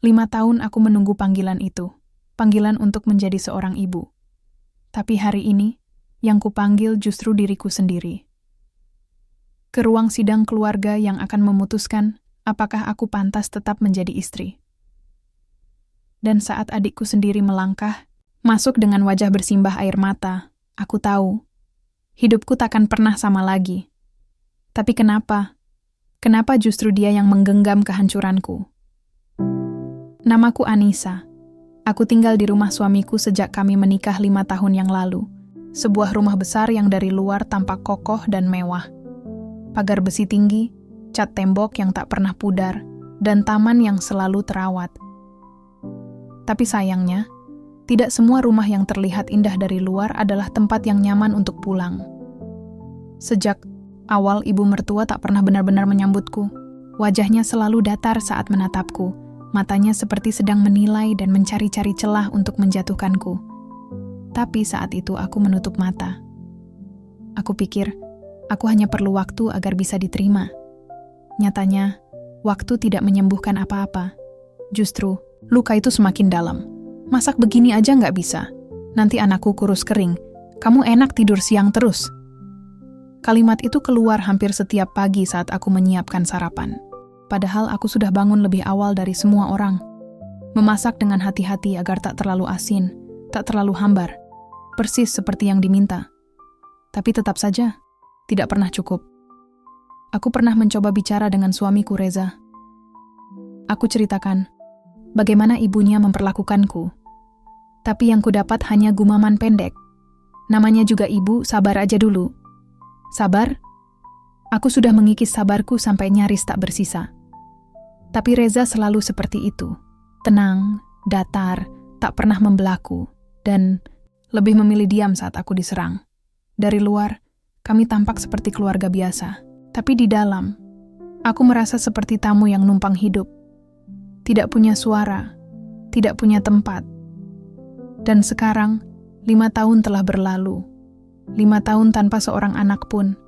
5 tahun aku menunggu panggilan itu, panggilan untuk menjadi seorang ibu. Tapi hari ini, yang kupanggil justru diriku sendiri. Ke ruang sidang keluarga yang akan memutuskan apakah aku pantas tetap menjadi istri. Dan saat adikku sendiri melangkah, masuk dengan wajah bersimbah air mata, aku tahu, hidupku takkan pernah sama lagi. Tapi kenapa? Kenapa justru dia yang menggenggam kehancuranku? Namaku Anissa. Aku tinggal di rumah suamiku sejak kami menikah 5 tahun yang lalu. Sebuah rumah besar yang dari luar tampak kokoh dan mewah. Pagar besi tinggi, cat tembok yang tak pernah pudar, dan taman yang selalu terawat. Tapi sayangnya, tidak semua rumah yang terlihat indah dari luar adalah tempat yang nyaman untuk pulang. Sejak awal ibu mertua tak pernah benar-benar menyambutku. Wajahnya selalu datar saat menatapku. Matanya seperti sedang menilai dan mencari-cari celah untuk menjatuhkanku. Tapi saat itu aku menutup mata. Aku pikir, aku hanya perlu waktu agar bisa diterima. Nyatanya, waktu tidak menyembuhkan apa-apa. Justru, luka itu semakin dalam. Masak begini aja nggak bisa. Nanti anakku kurus kering. Kamu enak tidur siang terus. Kalimat itu keluar hampir setiap pagi saat aku menyiapkan sarapan. Padahal aku sudah bangun lebih awal dari semua orang. Memasak dengan hati-hati agar tak terlalu asin, tak terlalu hambar. Persis seperti yang diminta. Tapi tetap saja, tidak pernah cukup. Aku pernah mencoba bicara dengan suamiku Reza. Aku ceritakan bagaimana ibunya memperlakukanku. Tapi yang kudapat hanya gumaman pendek. Namanya juga ibu, sabar aja dulu. Sabar? Aku sudah mengikis sabarku sampai nyaris tak bersisa. Tapi Reza selalu seperti itu. Tenang, datar, tak pernah membelaku, dan lebih memilih diam saat aku diserang. Dari luar, kami tampak seperti keluarga biasa. Tapi di dalam, aku merasa seperti tamu yang numpang hidup. Tidak punya suara, tidak punya tempat. Dan sekarang, 5 tahun telah berlalu. 5 tahun tanpa seorang anak pun.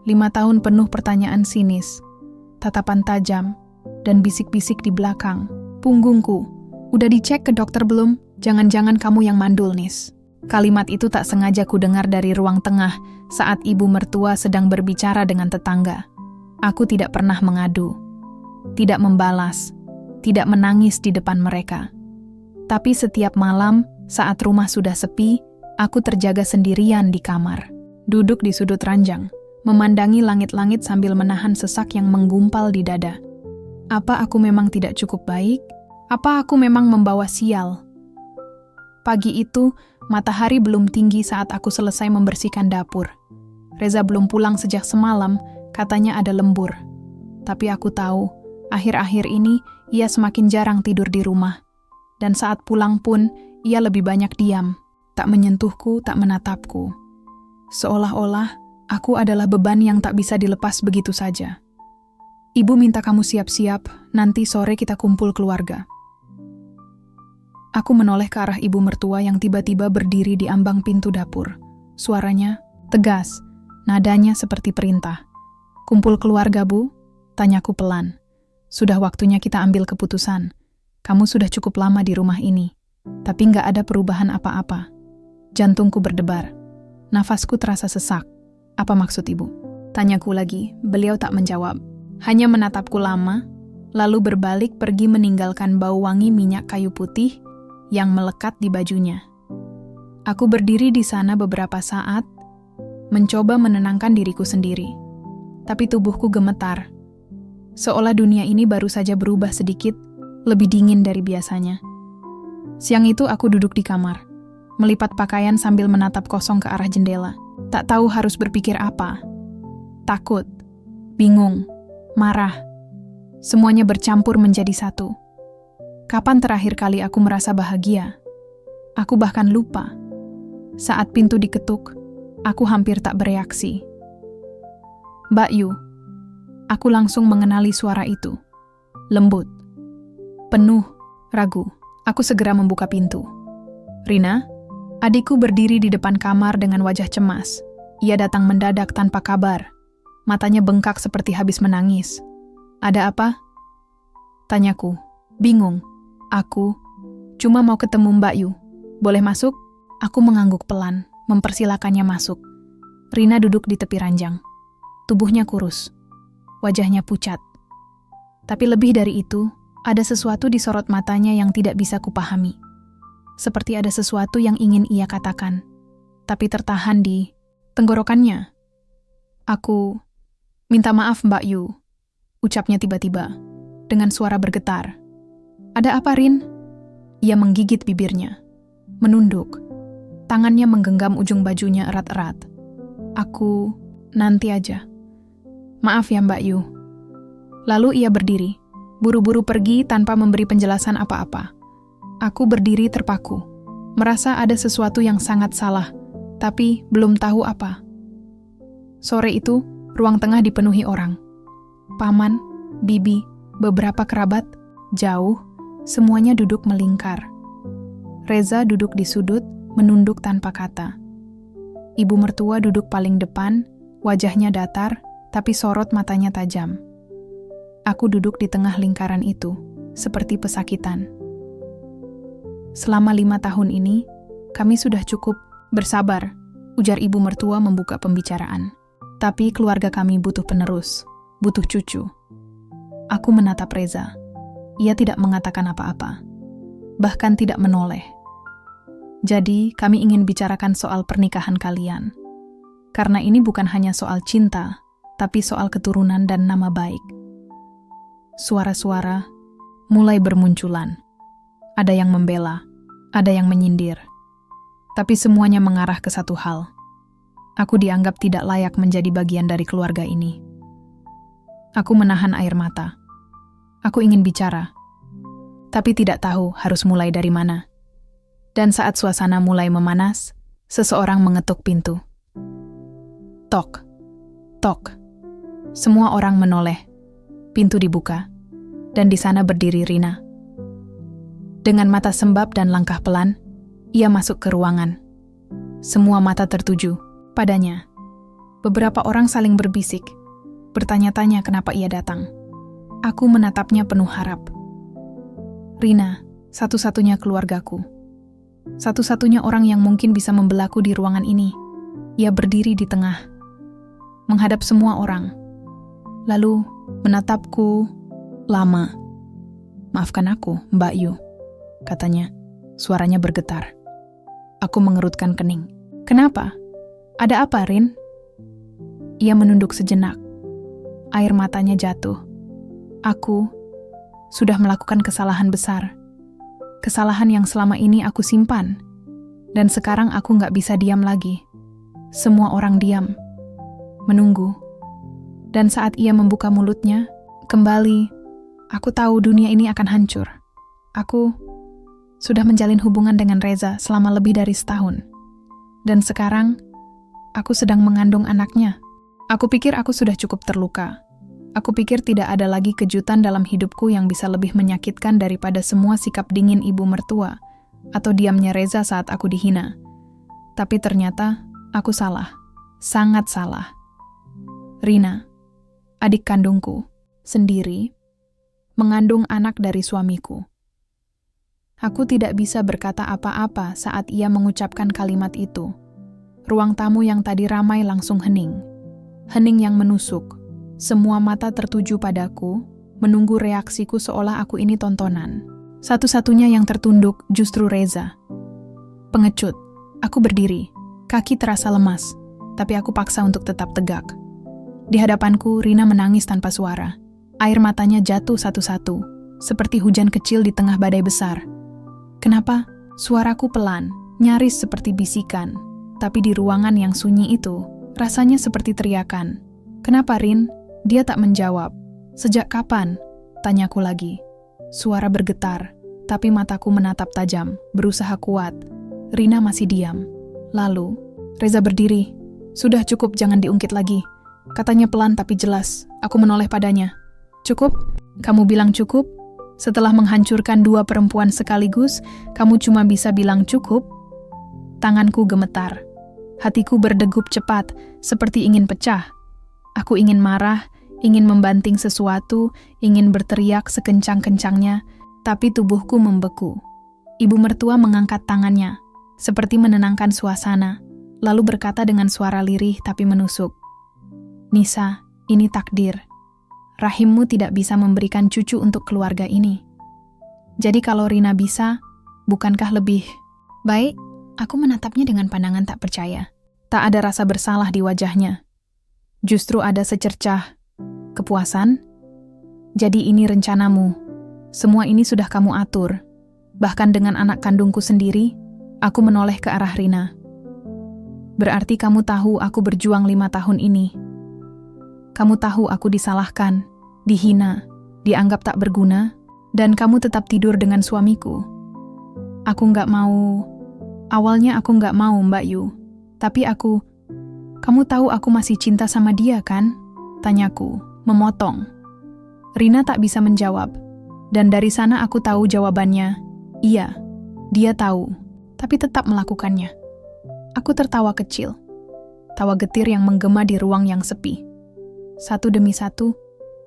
5 tahun penuh pertanyaan sinis, tatapan tajam, dan bisik-bisik di belakang. Punggungku, udah dicek ke dokter belum? Jangan-jangan kamu yang mandul, Nis. Kalimat itu tak sengaja ku dengar dari ruang tengah saat ibu mertua sedang berbicara dengan tetangga. Aku tidak pernah mengadu, tidak membalas, tidak menangis di depan mereka. Tapi setiap malam, saat rumah sudah sepi, aku terjaga sendirian di kamar. Duduk di sudut ranjang, memandangi langit-langit sambil menahan sesak yang menggumpal di dada. Apa aku memang tidak cukup baik? Apa aku memang membawa sial? Pagi itu, matahari belum tinggi saat aku selesai membersihkan dapur. Reza belum pulang sejak semalam, katanya ada lembur. Tapi aku tahu, akhir-akhir ini ia semakin jarang tidur di rumah. Dan saat pulang pun, ia lebih banyak diam, tak menyentuhku, tak menatapku. Seolah-olah, aku adalah beban yang tak bisa dilepas begitu saja. Ibu minta kamu siap-siap, nanti sore kita kumpul keluarga. Aku menoleh ke arah ibu mertua yang tiba-tiba berdiri di ambang pintu dapur. Suaranya tegas, nadanya seperti perintah. Kumpul keluarga, Bu? Tanyaku pelan. Sudah waktunya kita ambil keputusan. Kamu sudah cukup lama di rumah ini, tapi nggak ada perubahan apa-apa. Jantungku berdebar. Nafasku terasa sesak. Apa maksud ibu? Tanyaku lagi, beliau tak menjawab. Hanya menatapku lama, lalu berbalik pergi meninggalkan bau wangi minyak kayu putih yang melekat di bajunya. Aku berdiri di sana beberapa saat, mencoba menenangkan diriku sendiri. Tapi tubuhku gemetar. Seolah dunia ini baru saja berubah sedikit, lebih dingin dari biasanya. Siang itu aku duduk di kamar, melipat pakaian sambil menatap kosong ke arah jendela. Tak tahu harus berpikir apa. Takut, bingung, marah. Semuanya bercampur menjadi satu. Kapan terakhir kali aku merasa bahagia? Aku bahkan lupa. Saat pintu diketuk, aku hampir tak bereaksi. Mbak Yu. Aku langsung mengenali suara itu. Lembut. Penuh, ragu. Aku segera membuka pintu. Rina? Adikku berdiri di depan kamar dengan wajah cemas. Ia datang mendadak tanpa kabar. Matanya bengkak seperti habis menangis. Ada apa? Tanyaku, bingung. Aku cuma mau ketemu Mbak Yu. Boleh masuk? Aku mengangguk pelan, mempersilakannya masuk. Rina duduk di tepi ranjang. Tubuhnya kurus, wajahnya pucat. Tapi lebih dari itu, ada sesuatu di sorot matanya yang tidak bisa kupahami. Seperti ada sesuatu yang ingin ia katakan, tapi tertahan di tenggorokannya. Aku minta maaf Mbak Yu, ucapnya tiba-tiba, dengan suara bergetar. Ada apa, Rin? Ia menggigit bibirnya, menunduk. Tangannya menggenggam ujung bajunya erat-erat. Aku nanti aja. Maaf ya Mbak Yu. Lalu ia berdiri, buru-buru pergi tanpa memberi penjelasan apa-apa. Aku berdiri terpaku, merasa ada sesuatu yang sangat salah, tapi belum tahu apa. Sore itu, ruang tengah dipenuhi orang. Paman, bibi, beberapa kerabat, jauh, semuanya duduk melingkar. Reza duduk di sudut, menunduk tanpa kata. Ibu mertua duduk paling depan, wajahnya datar, tapi sorot matanya tajam. Aku duduk di tengah lingkaran itu, seperti pesakitan. Selama 5 tahun ini, kami sudah cukup bersabar, ujar ibu mertua membuka pembicaraan. Tapi keluarga kami butuh penerus, butuh cucu. Aku menatap Reza. Ia tidak mengatakan apa-apa, bahkan tidak menoleh. Jadi, kami ingin bicarakan soal pernikahan kalian. Karena ini bukan hanya soal cinta, tapi soal keturunan dan nama baik. Suara-suara mulai bermunculan. Ada yang membela, ada yang menyindir. Tapi semuanya mengarah ke satu hal. Aku dianggap tidak layak menjadi bagian dari keluarga ini. Aku menahan air mata. Aku ingin bicara, tapi tidak tahu harus mulai dari mana. Dan saat suasana mulai memanas, seseorang mengetuk pintu. Tok, tok. Semua orang menoleh. Pintu dibuka, dan di sana berdiri Rina. Dengan mata sembab dan langkah pelan, ia masuk ke ruangan. Semua mata tertuju padanya. Beberapa orang saling berbisik, bertanya-tanya kenapa ia datang. Aku menatapnya penuh harap. Rina, satu-satunya keluargaku. Satu-satunya orang yang mungkin bisa membelaku di ruangan ini. Ia berdiri di tengah, menghadap semua orang. Lalu menatapku lama. Maafkan aku, Mbak Yu, katanya. Suaranya bergetar. Aku mengerutkan kening. Kenapa? Ada apa, Rin? Ia menunduk sejenak. Air matanya jatuh. Aku sudah melakukan kesalahan besar. Kesalahan yang selama ini aku simpan. Dan sekarang aku nggak bisa diam lagi. Semua orang diam. Menunggu. Dan saat ia membuka mulutnya, kembali, aku tahu dunia ini akan hancur. Aku sudah menjalin hubungan dengan Reza selama lebih dari setahun. Dan sekarang, aku sedang mengandung anaknya. Aku pikir aku sudah cukup terluka. Aku pikir tidak ada lagi kejutan dalam hidupku yang bisa lebih menyakitkan daripada semua sikap dingin ibu mertua atau diamnya Reza saat aku dihina. Tapi ternyata, aku salah. Sangat salah. Rina, adik kandungku, sendiri, mengandung anak dari suamiku. Aku tidak bisa berkata apa-apa saat ia mengucapkan kalimat itu. Ruang tamu yang tadi ramai langsung hening. Hening yang menusuk. Semua mata tertuju padaku, menunggu reaksiku seolah aku ini tontonan. Satu-satunya yang tertunduk justru Reza. Pengecut, aku berdiri. Kaki terasa lemas, tapi aku paksa untuk tetap tegak. Di hadapanku, Rina menangis tanpa suara. Air matanya jatuh satu-satu, seperti hujan kecil di tengah badai besar. Kenapa? Suaraku pelan, nyaris seperti bisikan. Tapi di ruangan yang sunyi itu, rasanya seperti teriakan. Kenapa, Rin? Dia tak menjawab. Sejak kapan? Tanyaku lagi. Suara bergetar, tapi mataku menatap tajam, berusaha kuat. Rina masih diam. Lalu, Reza berdiri. Sudah cukup, jangan diungkit lagi. Katanya pelan tapi jelas. Aku menoleh padanya. Cukup? Kamu bilang cukup? Setelah menghancurkan 2 perempuan sekaligus, kamu cuma bisa bilang cukup? Tanganku gemetar. Hatiku berdegup cepat, seperti ingin pecah. Aku ingin marah, ingin membanting sesuatu, ingin berteriak sekencang-kencangnya, Tapi tubuhku membeku. Ibu mertua mengangkat tangannya, seperti menenangkan suasana, lalu berkata dengan suara lirih tapi menusuk. Nisa, ini takdir. Rahimmu tidak bisa memberikan cucu untuk keluarga ini. Jadi kalau Rina bisa, bukankah lebih baik? Aku menatapnya dengan pandangan tak percaya. Tak ada rasa bersalah di wajahnya. Justru ada secercah kepuasan. Jadi ini rencanamu. Semua ini sudah kamu atur. Bahkan dengan anak kandungku sendiri, aku menoleh ke arah Rina. Berarti kamu tahu aku berjuang 5 tahun ini. Kamu tahu aku disalahkan, dihina, dianggap tak berguna, dan kamu tetap tidur dengan suamiku. Aku nggak mau. Awalnya aku nggak mau, Mbak Yu. Tapi kamu tahu aku masih cinta sama dia kan? Tanyaku, memotong. Rina tak bisa menjawab. Dan dari sana aku tahu jawabannya. Iya, dia tahu, tapi tetap melakukannya. Aku tertawa kecil. Tawa getir yang menggema di ruang yang sepi. Satu demi satu,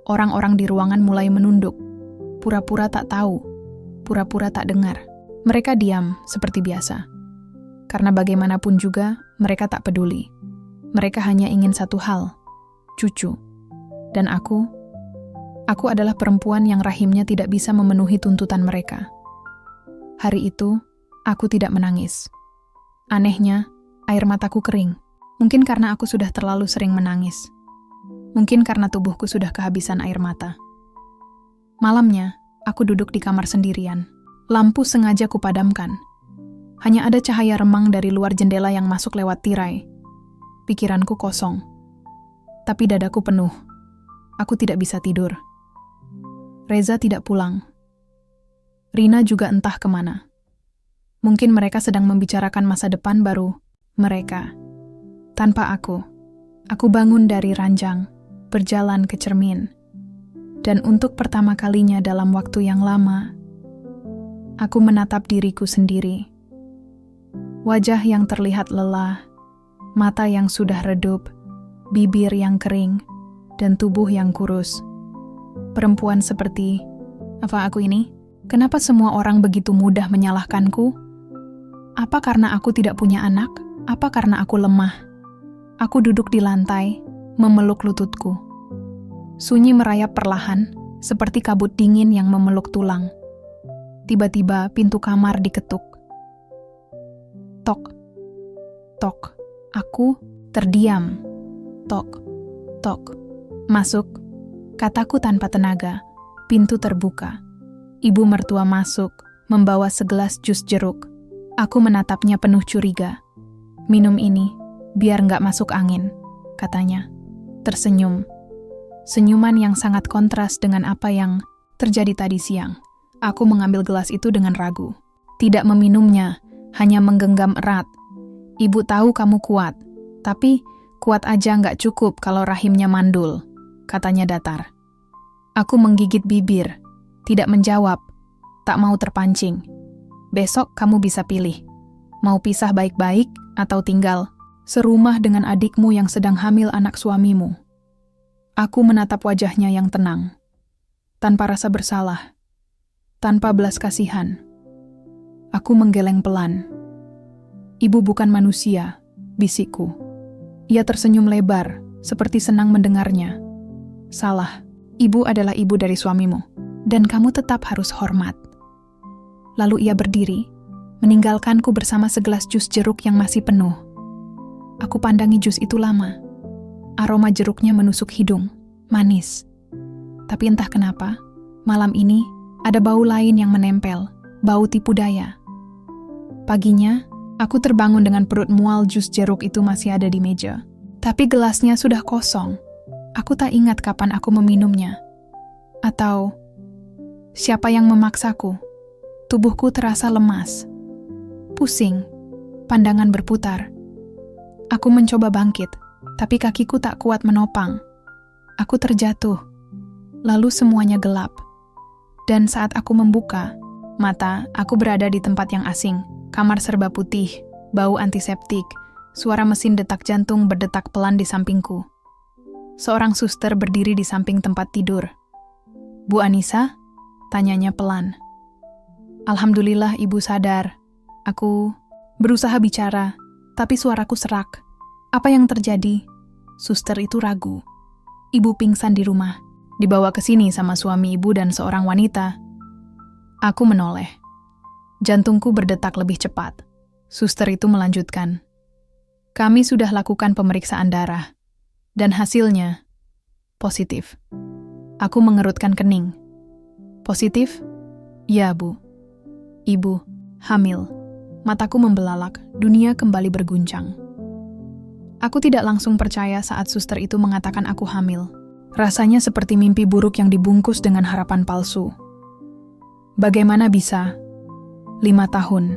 orang-orang di ruangan mulai menunduk. Pura-pura tak tahu, pura-pura tak dengar. Mereka diam seperti biasa. Karena bagaimanapun juga, mereka tak peduli. Mereka hanya ingin satu hal, cucu. Dan aku adalah perempuan yang rahimnya tidak bisa memenuhi tuntutan mereka. Hari itu, aku tidak menangis. Anehnya, air mataku kering. Mungkin karena aku sudah terlalu sering menangis. Mungkin karena tubuhku sudah kehabisan air mata. Malamnya, aku duduk di kamar sendirian. Lampu sengaja kupadamkan. Hanya ada cahaya remang dari luar jendela yang masuk lewat tirai. Pikiranku kosong. Tapi dadaku penuh. Aku tidak bisa tidur. Reza tidak pulang. Rina juga entah kemana. Mungkin mereka sedang membicarakan masa depan baru mereka. Tanpa aku bangun dari ranjang, berjalan ke cermin. Dan untuk pertama kalinya dalam waktu yang lama, aku menatap diriku sendiri. Wajah yang terlihat lelah, mata yang sudah redup, bibir yang kering, dan tubuh yang kurus. Perempuan seperti, apa aku ini? Kenapa semua orang begitu mudah menyalahkanku? Apa karena aku tidak punya anak? Apa karena aku lemah? Aku duduk di lantai, memeluk lututku. Sunyi merayap perlahan, seperti kabut dingin yang memeluk tulang. Tiba-tiba pintu kamar diketuk. Tok, tok. Aku terdiam. Tok, tok. Masuk, kataku tanpa tenaga. Pintu terbuka. Ibu mertua masuk, membawa segelas jus jeruk. Aku menatapnya penuh curiga. Minum ini, biar nggak masuk angin, katanya. Tersenyum. Senyuman yang sangat kontras dengan apa yang terjadi tadi siang. Aku mengambil gelas itu dengan ragu. Tidak meminumnya, hanya menggenggam erat. Ibu tahu kamu kuat, tapi kuat aja nggak cukup kalau rahimnya mandul, katanya datar. Aku menggigit bibir, tidak menjawab, tak mau terpancing. Besok kamu bisa pilih, mau pisah baik-baik atau tinggal serumah dengan adikmu yang sedang hamil anak suamimu. Aku menatap wajahnya yang tenang, tanpa rasa bersalah, tanpa belas kasihan. Aku menggeleng pelan. Ibu bukan manusia, bisikku. Ia tersenyum lebar, seperti senang mendengarnya. Salah, ibu adalah ibu dari suamimu, dan kamu tetap harus hormat. Lalu ia berdiri, meninggalkanku bersama segelas jus jeruk yang masih penuh. Aku pandangi jus itu lama. Aroma jeruknya menusuk hidung, manis. Tapi entah kenapa, malam ini ada bau lain yang menempel, bau tipu daya. Paginya, aku terbangun dengan perut mual, jus jeruk itu masih ada di meja. Tapi gelasnya sudah kosong. Aku tak ingat kapan aku meminumnya. Atau siapa yang memaksaku. Tubuhku terasa lemas. Pusing, pandangan berputar. Aku mencoba bangkit, tapi kakiku tak kuat menopang. Aku terjatuh, lalu semuanya gelap. Dan saat aku membuka mata, aku berada di tempat yang asing. Kamar serba putih, bau antiseptik, suara mesin detak jantung berdetak pelan di sampingku. Seorang suster berdiri di samping tempat tidur. Bu Anissa? Tanyanya pelan. Alhamdulillah ibu sadar. Aku berusaha bicara, tapi suaraku serak. Apa yang terjadi? Suster itu ragu. Ibu pingsan di rumah. Dibawa ke sini sama suami ibu dan seorang wanita. Aku menoleh. Jantungku berdetak lebih cepat. Suster itu melanjutkan. Kami sudah lakukan pemeriksaan darah. Dan hasilnya positif. Aku mengerutkan kening. Positif? Ya, Bu. Ibu, hamil. Mataku membelalak, dunia kembali berguncang. Aku tidak langsung percaya saat suster itu mengatakan aku hamil. Rasanya seperti mimpi buruk yang dibungkus dengan harapan palsu. Bagaimana bisa? 5 tahun.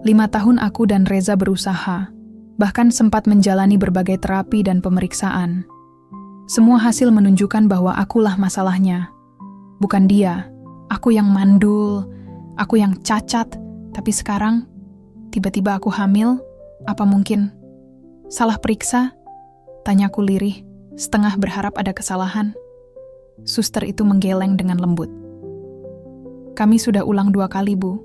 5 tahun aku dan Reza berusaha, bahkan sempat menjalani berbagai terapi dan pemeriksaan. Semua hasil menunjukkan bahwa akulah masalahnya. Bukan dia. Aku yang mandul, aku yang cacat, tapi sekarang tiba-tiba aku hamil. Apa mungkin salah periksa? Tanyaku lirih, setengah berharap ada kesalahan. Suster itu menggeleng dengan lembut. Kami sudah ulang 2 kali, Bu.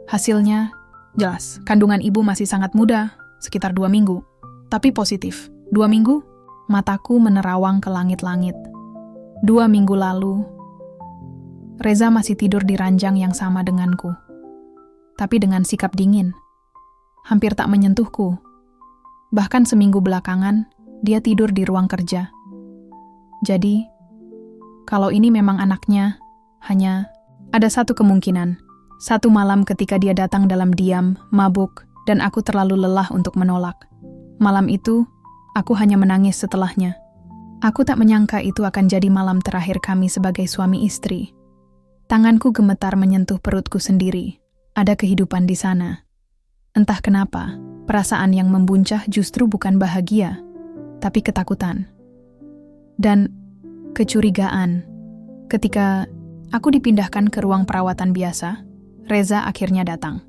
Hasilnya jelas, kandungan ibu masih sangat muda, sekitar 2 minggu. Tapi positif. 2 minggu? Mataku menerawang ke langit-langit. 2 minggu lalu, Reza masih tidur di ranjang yang sama denganku. Tapi dengan sikap dingin. Hampir tak menyentuhku. Bahkan seminggu belakangan, dia tidur di ruang kerja. Jadi, kalau ini memang anaknya, hanya ada satu kemungkinan. Satu malam ketika dia datang dalam diam, mabuk, dan aku terlalu lelah untuk menolak. Malam itu, aku hanya menangis setelahnya. Aku tak menyangka itu akan jadi malam terakhir kami sebagai suami istri. Tanganku gemetar menyentuh perutku sendiri. Ada kehidupan di sana. Entah kenapa, perasaan yang membuncah justru bukan bahagia, tapi ketakutan. Dan kecurigaan. Ketika aku dipindahkan ke ruang perawatan biasa, Reza akhirnya datang.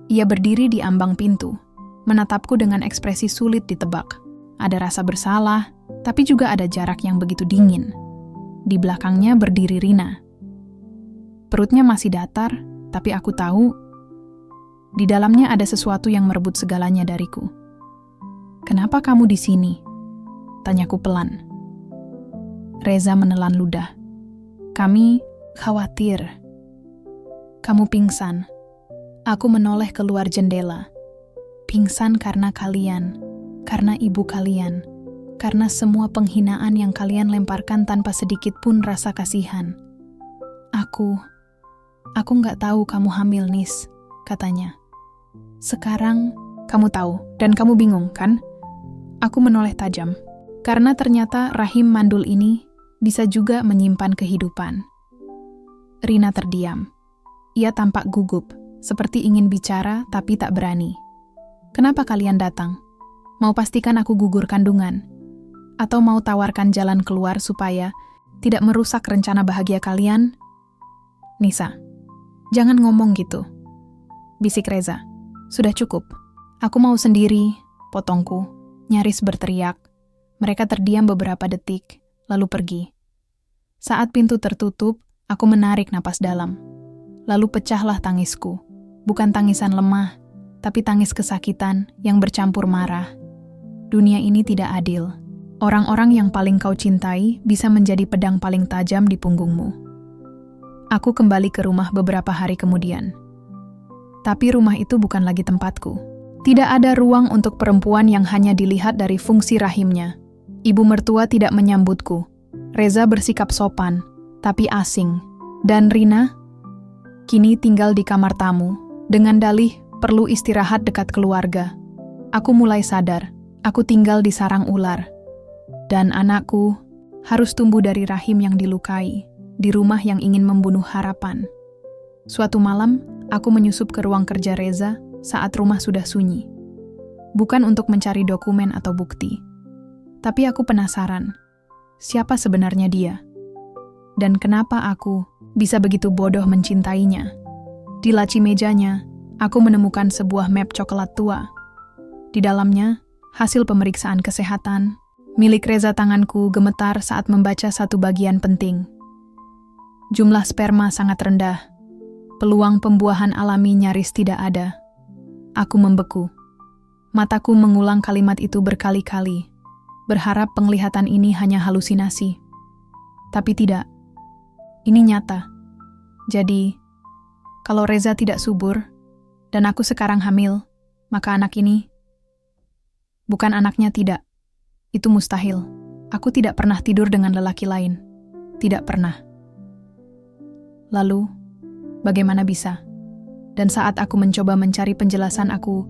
Ia berdiri di ambang pintu, menatapku dengan ekspresi sulit ditebak. Ada rasa bersalah, tapi juga ada jarak yang begitu dingin. Di belakangnya berdiri Rina. Perutnya masih datar, tapi aku tahu di dalamnya ada sesuatu yang merebut segalanya dariku. "Kenapa kamu di sini?" Tanyaku pelan. Reza menelan ludah. "Kami khawatir. Kamu pingsan." Aku menoleh keluar jendela. Pingsan karena kalian, karena ibu kalian, karena semua penghinaan yang kalian lemparkan tanpa sedikit pun rasa kasihan. Aku nggak tahu kamu hamil, Nis, katanya. Sekarang kamu tahu, dan kamu bingung, kan? Aku menoleh tajam, karena ternyata rahim mandul ini bisa juga menyimpan kehidupan. Rina terdiam. Ia tampak gugup, seperti ingin bicara tapi tak berani. "Kenapa kalian datang? Mau pastikan aku gugur kandungan? Atau mau tawarkan jalan keluar supaya tidak merusak rencana bahagia kalian?" "Nisa, jangan ngomong gitu," bisik Reza. "Sudah cukup. Aku mau sendiri," potongku, nyaris berteriak. Mereka terdiam beberapa detik, lalu pergi. Saat pintu tertutup, aku menarik napas dalam. Lalu pecahlah tangisku. Bukan tangisan lemah, tapi tangis kesakitan yang bercampur marah. Dunia ini tidak adil. Orang-orang yang paling kau cintai bisa menjadi pedang paling tajam di punggungmu. Aku kembali ke rumah beberapa hari kemudian. Tapi rumah itu bukan lagi tempatku. Tidak ada ruang untuk perempuan yang hanya dilihat dari fungsi rahimnya. Ibu mertua tidak menyambutku. Reza bersikap sopan, tapi asing. Dan Rina kini tinggal di kamar tamu, dengan dalih perlu istirahat dekat keluarga. Aku mulai sadar, aku tinggal di sarang ular. Dan anakku harus tumbuh dari rahim yang dilukai, di rumah yang ingin membunuh harapan. Suatu malam, aku menyusup ke ruang kerja Reza saat rumah sudah sunyi. Bukan untuk mencari dokumen atau bukti. Tapi aku penasaran, siapa sebenarnya dia? Dan kenapa aku bisa begitu bodoh mencintainya? Di laci mejanya, aku menemukan sebuah map coklat tua. Di dalamnya, hasil pemeriksaan kesehatan. Milik Reza. Tanganku gemetar saat membaca satu bagian penting. Jumlah sperma sangat rendah. Peluang pembuahan alami nyaris tidak ada. Aku membeku. Mataku mengulang kalimat itu berkali-kali, berharap penglihatan ini hanya halusinasi. Tapi tidak. Ini nyata. Jadi, kalau Reza tidak subur, dan aku sekarang hamil, maka anak ini bukan anaknya, tidak. Itu mustahil. Aku tidak pernah tidur dengan lelaki lain. Tidak pernah. Lalu, bagaimana bisa? Dan saat aku mencoba mencari penjelasan, aku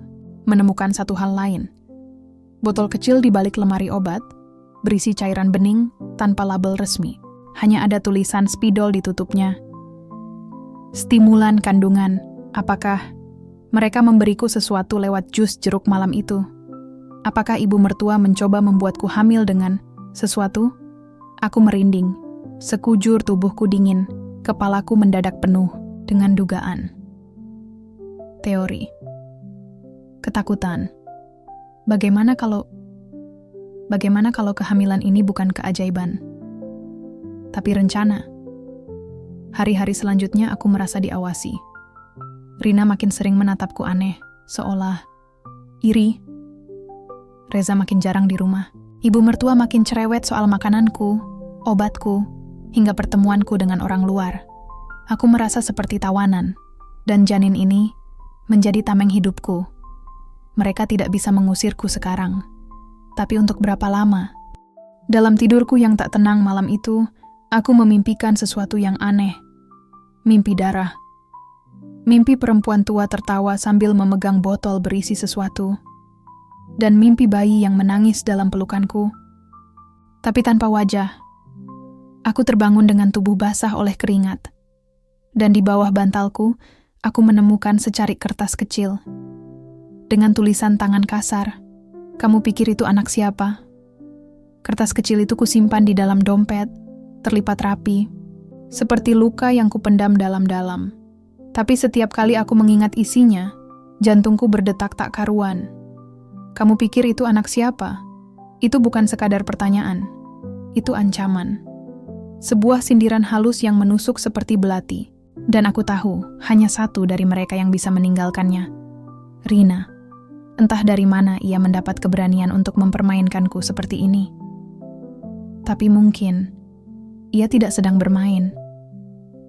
menemukan satu hal lain. Botol kecil di balik lemari obat, berisi cairan bening tanpa label resmi. Hanya ada tulisan spidol di tutupnya. Stimulan kandungan. Apakah mereka memberiku sesuatu lewat jus jeruk malam itu? Apakah ibu mertua mencoba membuatku hamil dengan sesuatu? Aku merinding. Sekujur tubuhku dingin. Kepalaku mendadak penuh dengan dugaan. Teori. Ketakutan. Bagaimana kalau kehamilan ini bukan keajaiban, tapi rencana? Hari-hari selanjutnya aku merasa diawasi. Rina makin sering menatapku aneh, seolah iri. Reza makin jarang di rumah. Ibu mertua makin cerewet soal makananku, obatku, hingga pertemuanku dengan orang luar. Aku merasa seperti tawanan, dan janin ini menjadi tameng hidupku. Mereka tidak bisa mengusirku sekarang. Tapi untuk berapa lama? Dalam tidurku yang tak tenang malam itu, aku memimpikan sesuatu yang aneh. Mimpi darah. Mimpi perempuan tua tertawa sambil memegang botol berisi sesuatu. Dan mimpi bayi yang menangis dalam pelukanku. Tapi tanpa wajah. Aku terbangun dengan tubuh basah oleh keringat. Dan di bawah bantalku, aku menemukan secarik kertas kecil. Dengan tulisan tangan kasar. Kamu pikir itu anak siapa? Kertas kecil itu kusimpan di dalam dompet, terlipat rapi, seperti luka yang kupendam dalam-dalam. Tapi setiap kali aku mengingat isinya, jantungku berdetak tak karuan. Kamu pikir itu anak siapa? Itu bukan sekadar pertanyaan. Itu ancaman. Sebuah sindiran halus yang menusuk seperti belati. Dan aku tahu, hanya satu dari mereka yang bisa meninggalkannya. Rina. Entah dari mana ia mendapat keberanian untuk mempermainkanku seperti ini. Tapi mungkin, ia tidak sedang bermain.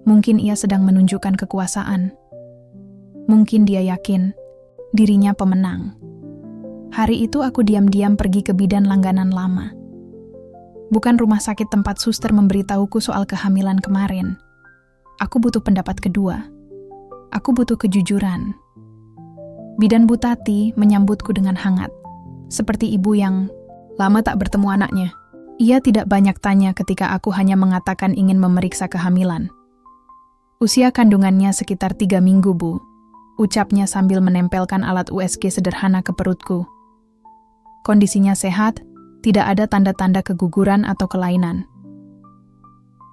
Mungkin ia sedang menunjukkan kekuasaan. Mungkin dia yakin dirinya pemenang. Hari itu aku diam-diam pergi ke bidan langganan lama. Bukan rumah sakit tempat suster memberitahuku soal kehamilan kemarin. Aku butuh pendapat kedua. Aku butuh kejujuran. Bidan Butati menyambutku dengan hangat. Seperti ibu yang lama tak bertemu anaknya. Ia tidak banyak tanya ketika aku hanya mengatakan ingin memeriksa kehamilan. Usia kandungannya sekitar 3 minggu, Bu. Ucapnya sambil menempelkan alat USG sederhana ke perutku. Kondisinya sehat, tidak ada tanda-tanda keguguran atau kelainan.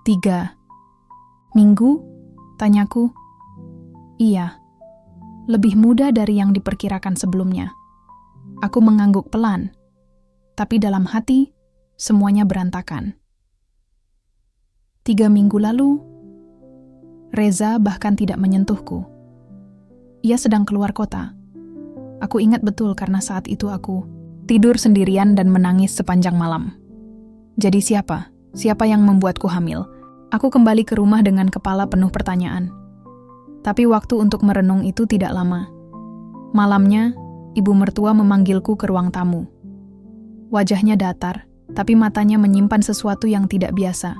3 minggu? Tanyaku. Iya. Lebih muda dari yang diperkirakan sebelumnya. Aku mengangguk pelan. Tapi dalam hati, semuanya berantakan. 3 minggu lalu, Reza bahkan tidak menyentuhku. Ia sedang keluar kota. Aku ingat betul karena saat itu aku tidur sendirian dan menangis sepanjang malam. Jadi siapa? Siapa yang membuatku hamil? Aku kembali ke rumah dengan kepala penuh pertanyaan. Tapi waktu untuk merenung itu tidak lama. Malamnya, ibu mertua memanggilku ke ruang tamu. Wajahnya datar, tapi matanya menyimpan sesuatu yang tidak biasa.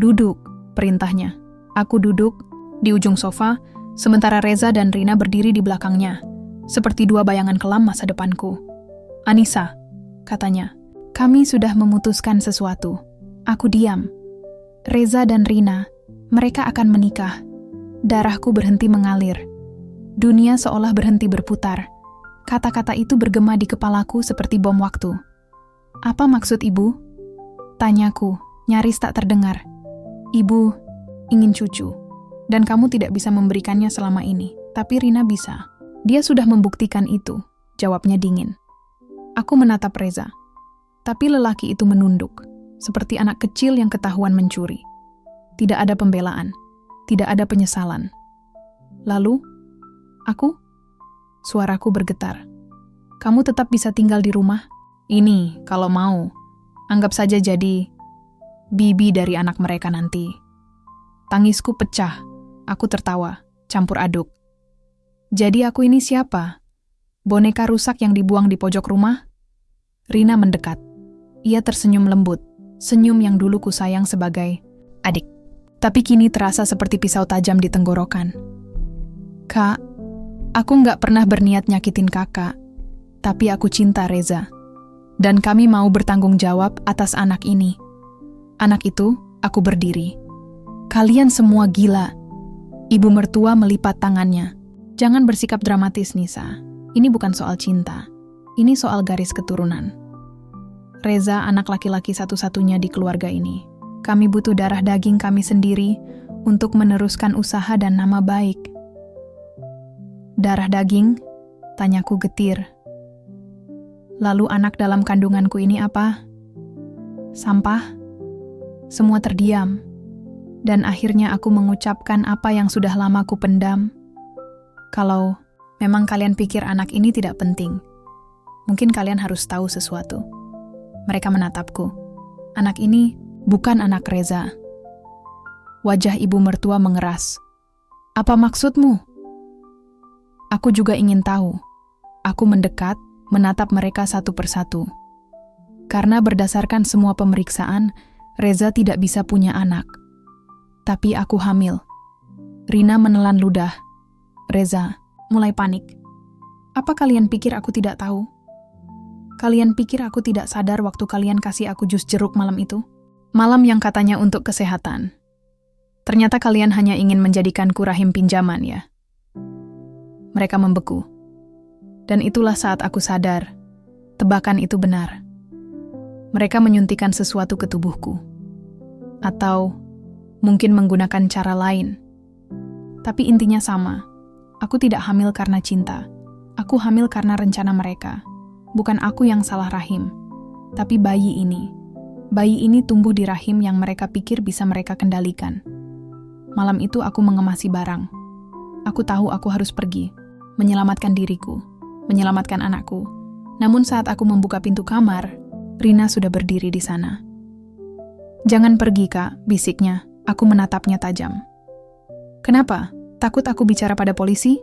Duduk, perintahnya. Aku duduk di ujung sofa, sementara Reza dan Rina berdiri di belakangnya, seperti dua bayangan kelam masa depanku. Anissa, katanya, kami sudah memutuskan sesuatu. Aku diam. Reza dan Rina, mereka akan menikah. Darahku berhenti mengalir. Dunia seolah berhenti berputar. Kata-kata itu bergema di kepalaku seperti bom waktu. Apa maksud ibu? Tanyaku, nyaris tak terdengar. Ibu ingin cucu, dan kamu tidak bisa memberikannya selama ini. Tapi Rina bisa. Dia sudah membuktikan itu, jawabnya dingin. Aku menatap Reza. Tapi lelaki itu menunduk, seperti anak kecil yang ketahuan mencuri. Tidak ada pembelaan. Tidak ada penyesalan. Lalu, aku? Suaraku bergetar. Kamu tetap bisa tinggal di rumah? Ini, kalau mau. Anggap saja jadi bibi dari anak mereka nanti. Tangisku pecah. Aku tertawa, campur aduk. Jadi aku ini siapa? Boneka rusak yang dibuang di pojok rumah? Rina mendekat. Ia tersenyum lembut, senyum yang dulu kusayang sebagai adik. Tapi kini terasa seperti pisau tajam di tenggorokan. Kak, aku nggak pernah berniat nyakitin kakak, tapi aku cinta Reza. Dan kami mau bertanggung jawab atas anak ini. Anak itu, aku berdiri. Kalian semua gila. Ibu mertua melipat tangannya. Jangan bersikap dramatis, Nisa. Ini bukan soal cinta. Ini soal garis keturunan. Reza anak laki-laki satu-satunya di keluarga ini. Kami butuh darah daging kami sendiri untuk meneruskan usaha dan nama baik. Darah daging? Tanyaku getir. Lalu anak dalam kandunganku ini apa? Sampah? Semua terdiam. Dan akhirnya aku mengucapkan apa yang sudah lama ku pendam. Kalau memang kalian pikir anak ini tidak penting, mungkin kalian harus tahu sesuatu. Mereka menatapku. Anak ini bukan anak Reza. Wajah ibu mertua mengeras. Apa maksudmu? Aku juga ingin tahu. Aku mendekat, menatap mereka satu persatu. Karena berdasarkan semua pemeriksaan, Reza tidak bisa punya anak. Tapi aku hamil. Rina menelan ludah. Reza mulai panik. Apa kalian pikir aku tidak tahu? Kalian pikir aku tidak sadar waktu kalian kasih aku jus jeruk malam itu? Malam yang katanya untuk kesehatan. Ternyata kalian hanya ingin menjadikanku rahim pinjaman ya. Mereka membeku. Dan itulah saat aku sadar. Tebakan itu benar. Mereka menyuntikkan sesuatu ke tubuhku. Atau mungkin menggunakan cara lain. Tapi intinya sama. Aku tidak hamil karena cinta. Aku hamil karena rencana mereka. Bukan aku yang salah rahim. Tapi bayi ini. Bayi ini tumbuh di rahim yang mereka pikir bisa mereka kendalikan. Malam itu aku mengemasi barang. Aku tahu aku harus pergi. Menyelamatkan diriku. Menyelamatkan anakku. Namun saat aku membuka pintu kamar, Rina sudah berdiri di sana. Jangan pergi, Kak, bisiknya. Aku menatapnya tajam. Kenapa? Takut aku bicara pada polisi?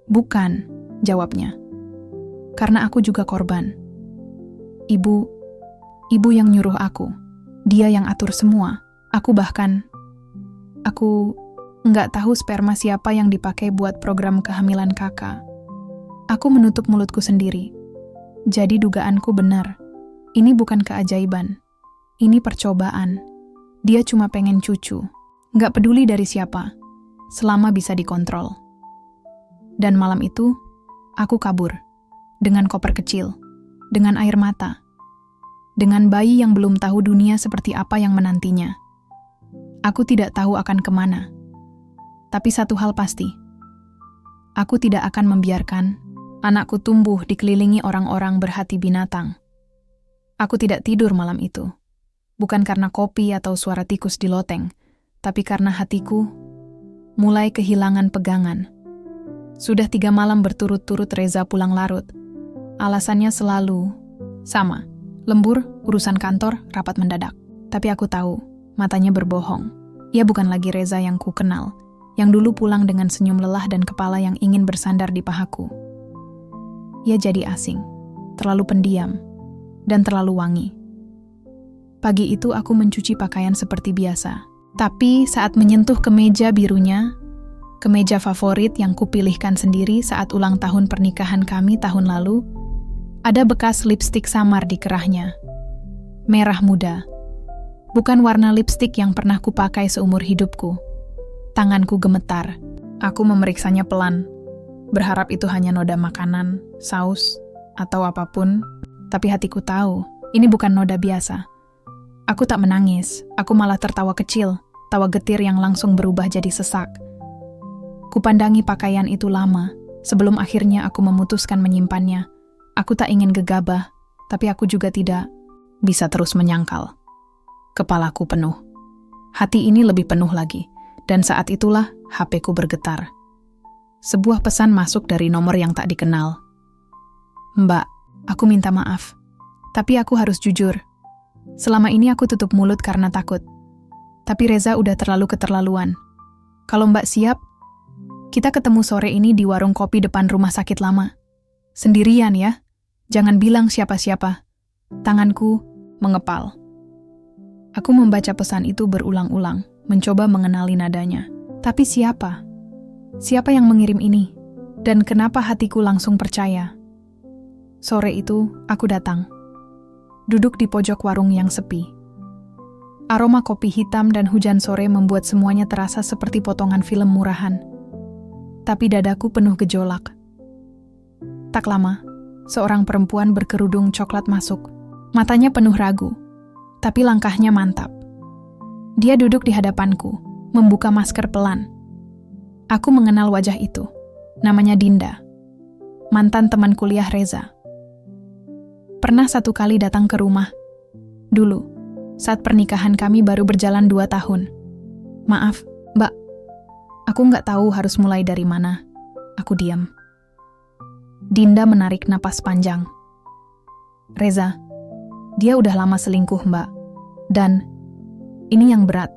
Bukan, jawabnya. Karena aku juga korban. Ibu yang nyuruh aku. Dia yang atur semua. Aku nggak tahu sperma siapa yang dipakai buat program kehamilan kakak. Aku menutup mulutku sendiri. Jadi dugaanku benar. Ini bukan keajaiban. Ini percobaan. Dia cuma pengen cucu. Nggak peduli dari siapa. Selama bisa dikontrol. Dan malam itu, aku kabur. Dengan koper kecil. Dengan air mata. Dengan bayi yang belum tahu dunia seperti apa yang menantinya. Aku tidak tahu akan kemana. Tapi satu hal pasti. Aku tidak akan membiarkan anakku tumbuh dikelilingi orang-orang berhati binatang. Aku tidak tidur malam itu. Bukan karena kopi atau suara tikus di loteng. Tapi karena hatiku mulai kehilangan pegangan. Sudah 3 malam berturut-turut Reza pulang larut. Alasannya selalu sama. Lembur, urusan kantor, rapat mendadak. Tapi aku tahu, matanya berbohong. Ia bukan lagi Reza yang ku kenal, yang dulu pulang dengan senyum lelah dan kepala yang ingin bersandar di pahaku. Ia jadi asing, terlalu pendiam, dan terlalu wangi. Pagi itu aku mencuci pakaian seperti biasa. Tapi saat menyentuh kemeja birunya, kemeja favorit yang kupilihkan sendiri saat ulang tahun pernikahan kami tahun lalu, ada bekas lipstik samar di kerahnya. Merah muda. Bukan warna lipstik yang pernah kupakai seumur hidupku. Tanganku gemetar. Aku memeriksanya pelan. Berharap itu hanya noda makanan, saus, atau apapun. Tapi hatiku tahu, ini bukan noda biasa. Aku tak menangis, aku malah tertawa kecil, tawa getir yang langsung berubah jadi sesak. Kupandangi pakaian itu lama, sebelum akhirnya aku memutuskan menyimpannya. Aku tak ingin gegabah, tapi aku juga tidak bisa terus menyangkal. Kepalaku penuh. Hati ini lebih penuh lagi, dan saat itulah HP-ku bergetar. Sebuah pesan masuk dari nomor yang tak dikenal. "Mbak, aku minta maaf. Tapi aku harus jujur. Selama ini aku tutup mulut karena takut. Tapi Reza udah terlalu keterlaluan. Kalau Mbak siap, kita ketemu sore ini di warung kopi depan rumah sakit lama. Sendirian ya, jangan bilang siapa-siapa." Tanganku mengepal. Aku membaca pesan itu berulang-ulang, mencoba mengenali nadanya. Tapi siapa? Siapa yang mengirim ini? Dan kenapa hatiku langsung percaya? Sore itu, aku datang. Duduk di pojok warung yang sepi. Aroma kopi hitam dan hujan sore membuat semuanya terasa seperti potongan film murahan. Tapi dadaku penuh gejolak. Tak lama, seorang perempuan berkerudung coklat masuk. Matanya penuh ragu, tapi langkahnya mantap. Dia duduk di hadapanku, membuka masker pelan. Aku mengenal wajah itu. Namanya Dinda, mantan teman kuliah Reza. Pernah satu kali datang ke rumah. Dulu, saat pernikahan kami baru berjalan 2 tahun. "Maaf, Mbak. Aku nggak tahu harus mulai dari mana." Aku diam. Dinda menarik napas panjang. "Reza, dia udah lama selingkuh, Mbak. Dan ini yang berat.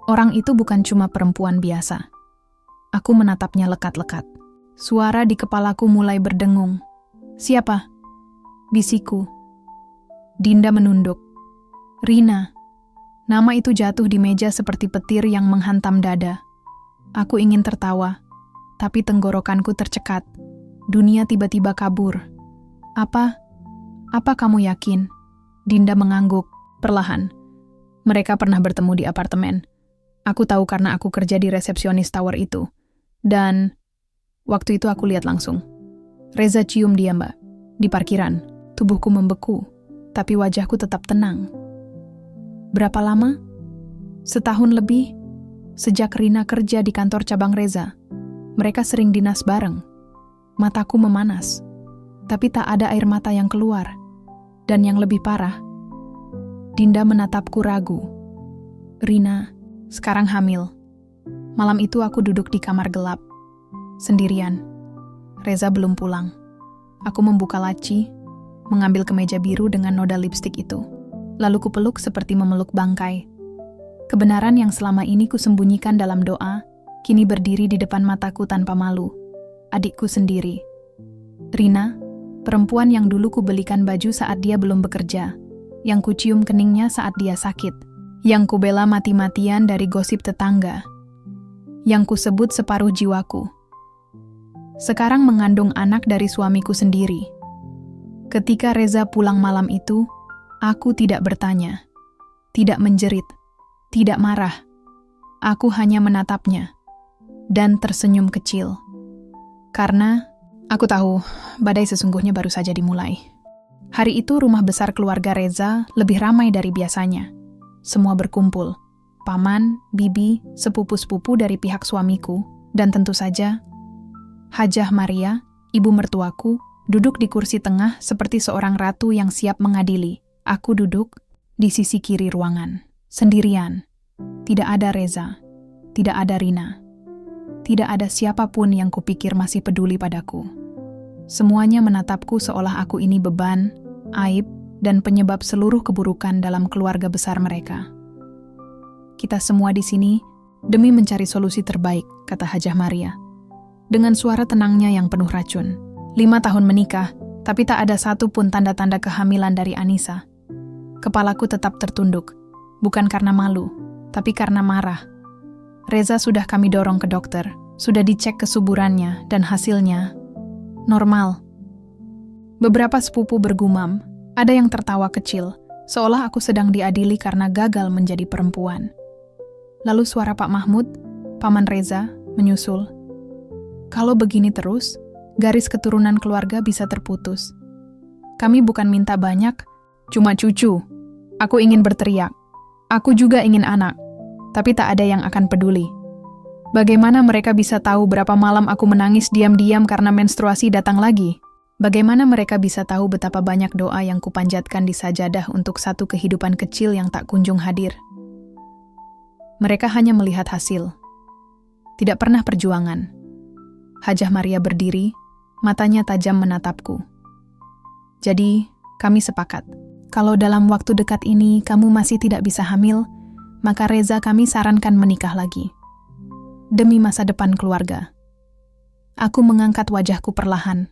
Orang itu bukan cuma perempuan biasa." Aku menatapnya lekat-lekat. Suara di kepalaku mulai berdengung. "Siapa?" bisikku. Dinda menunduk. "Rina." Nama itu jatuh di meja seperti petir yang menghantam dada. Aku ingin tertawa, tapi tenggorokanku tercekat. Dunia tiba-tiba kabur. Apa kamu yakin?" Dinda mengangguk, perlahan. "Mereka pernah bertemu di apartemen. Aku tahu karena aku kerja di resepsionis tower itu. Dan waktu itu aku lihat langsung. Reza cium dia, Mbak. Di parkiran. Tubuhku membeku, tapi wajahku tetap tenang." "Berapa lama?" "Setahun lebih. Sejak Rina kerja di kantor cabang Reza. Mereka sering dinas bareng." Mataku memanas, tapi tak ada air mata yang keluar. Dan yang lebih parah, Dinda menatapku ragu. "Rina sekarang hamil." Malam itu aku duduk di kamar gelap, sendirian. Reza belum pulang. Aku membuka laci, mengambil kemeja biru dengan noda lipstik itu. Lalu kupeluk seperti memeluk bangkai. Kebenaran yang selama ini kusembunyikan dalam doa, kini berdiri di depan mataku tanpa malu. Adikku sendiri. Rina, perempuan yang dulu kubelikan baju saat dia belum bekerja, yang kucium keningnya saat dia sakit, yang kubela mati-matian dari gosip tetangga, yang kusebut separuh jiwaku. Sekarang mengandung anak dari suamiku sendiri. Ketika Reza pulang malam itu, aku tidak bertanya, tidak menjerit, tidak marah. Aku hanya menatapnya dan tersenyum kecil. Karena aku tahu badai sesungguhnya baru saja dimulai. Hari itu rumah besar keluarga Reza lebih ramai dari biasanya. Semua berkumpul. Paman, bibi, sepupu-sepupu dari pihak suamiku, dan tentu saja Hajah Maria, ibu mertuaku, duduk di kursi tengah seperti seorang ratu yang siap mengadili. Aku duduk di sisi kiri ruangan, sendirian. Tidak ada Reza, tidak ada Rina, tidak ada siapapun yang kupikir masih peduli padaku. Semuanya menatapku seolah aku ini beban, aib, dan penyebab seluruh keburukan dalam keluarga besar mereka. "Kita semua di sini demi mencari solusi terbaik," kata Hajah Maria. Dengan suara tenangnya yang penuh racun. 5 tahun menikah, tapi tak ada satu pun tanda-tanda kehamilan dari Anissa. Kepalaku tetap tertunduk, bukan karena malu, tapi karena marah. Reza sudah kami dorong ke dokter, sudah dicek kesuburannya, dan hasilnya normal. Beberapa sepupu bergumam, ada yang tertawa kecil, seolah aku sedang diadili karena gagal menjadi perempuan. Lalu suara Pak Mahmud, paman Reza, menyusul. "Kalau begini terus, garis keturunan keluarga bisa terputus. Kami bukan minta banyak, cuma cucu. Aku ingin berteriak. Aku juga ingin anak, tapi tak ada yang akan peduli. Bagaimana mereka bisa tahu berapa malam aku menangis diam-diam karena menstruasi datang lagi? Bagaimana mereka bisa tahu betapa banyak doa yang kupanjatkan di sajadah untuk satu kehidupan kecil yang tak kunjung hadir? Mereka hanya melihat hasil. Tidak pernah perjuangan. Hajah Maria berdiri, matanya tajam menatapku. Jadi, kami sepakat. Kalau dalam waktu dekat ini kamu masih tidak bisa hamil, maka Reza kami sarankan menikah lagi. Demi masa depan keluarga. Aku mengangkat wajahku perlahan.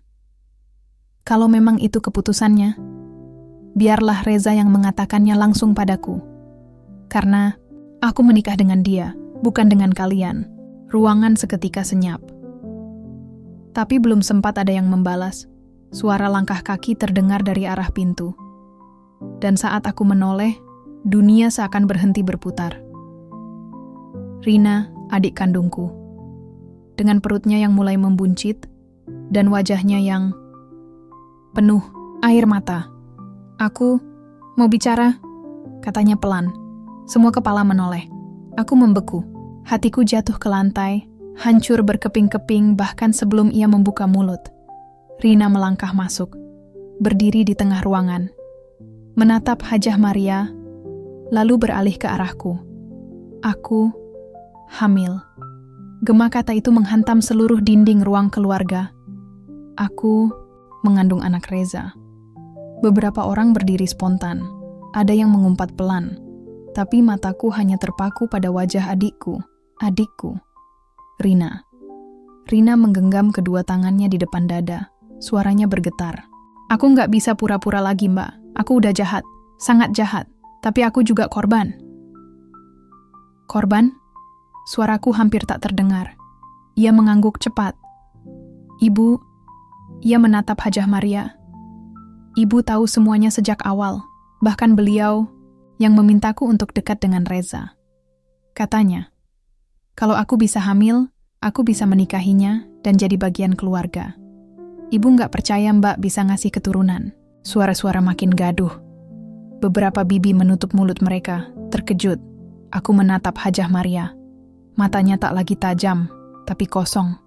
Kalau memang itu keputusannya, biarlah Reza yang mengatakannya langsung padaku. Karena aku menikah dengan dia, bukan dengan kalian. Ruangan seketika senyap. Tapi belum sempat ada yang membalas. Suara langkah kaki terdengar dari arah pintu. Dan saat aku menoleh, dunia seakan berhenti berputar. Rina, adik kandungku. Dengan perutnya yang mulai membuncit, dan wajahnya yang penuh air mata. Aku mau bicara, katanya pelan. Semua kepala menoleh. Aku membeku. Hatiku jatuh ke lantai, hancur berkeping-keping bahkan sebelum ia membuka mulut. Rina melangkah masuk, berdiri di tengah ruangan, menatap Hajah Maria, lalu beralih ke arahku. Aku hamil. Gema kata itu menghantam seluruh dinding ruang keluarga. Aku mengandung anak Reza. Beberapa orang berdiri spontan, ada yang mengumpat pelan, tapi mataku hanya terpaku pada wajah adikku, Rina. Rina menggenggam kedua tangannya di depan dada, suaranya bergetar. Aku nggak bisa pura-pura lagi, Mbak. Aku udah jahat, sangat jahat, tapi aku juga korban. Korban? Suaraku hampir tak terdengar. Ia mengangguk cepat. Ibu, ia menatap Hajah Maria. Ibu tahu semuanya sejak awal, bahkan beliau yang memintaku untuk dekat dengan Reza. Katanya, kalau aku bisa hamil, aku bisa menikahinya dan jadi bagian keluarga. Ibu nggak percaya Mbak bisa ngasih keturunan. Suara-suara makin gaduh. Beberapa bibi menutup mulut mereka, terkejut. Aku menatap Hajah Maria. Matanya tak lagi tajam, tapi kosong.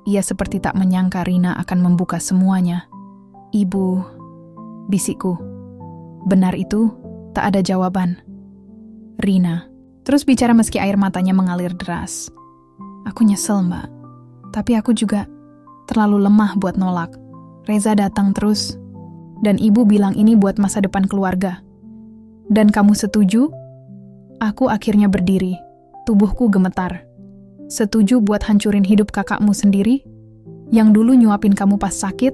Ia seperti tak menyangka Rina akan membuka semuanya. Ibu, bisikku. Benar itu, tak ada jawaban. Rina terus bicara meski air matanya mengalir deras. Aku nyesel, Mbak. Tapi aku juga terlalu lemah buat nolak. Reza datang terus, dan ibu bilang ini buat masa depan keluarga. Dan kamu setuju? Aku akhirnya berdiri. Tubuhku gemetar. Setuju buat hancurin hidup kakakmu sendiri? Yang dulu nyuapin kamu pas sakit?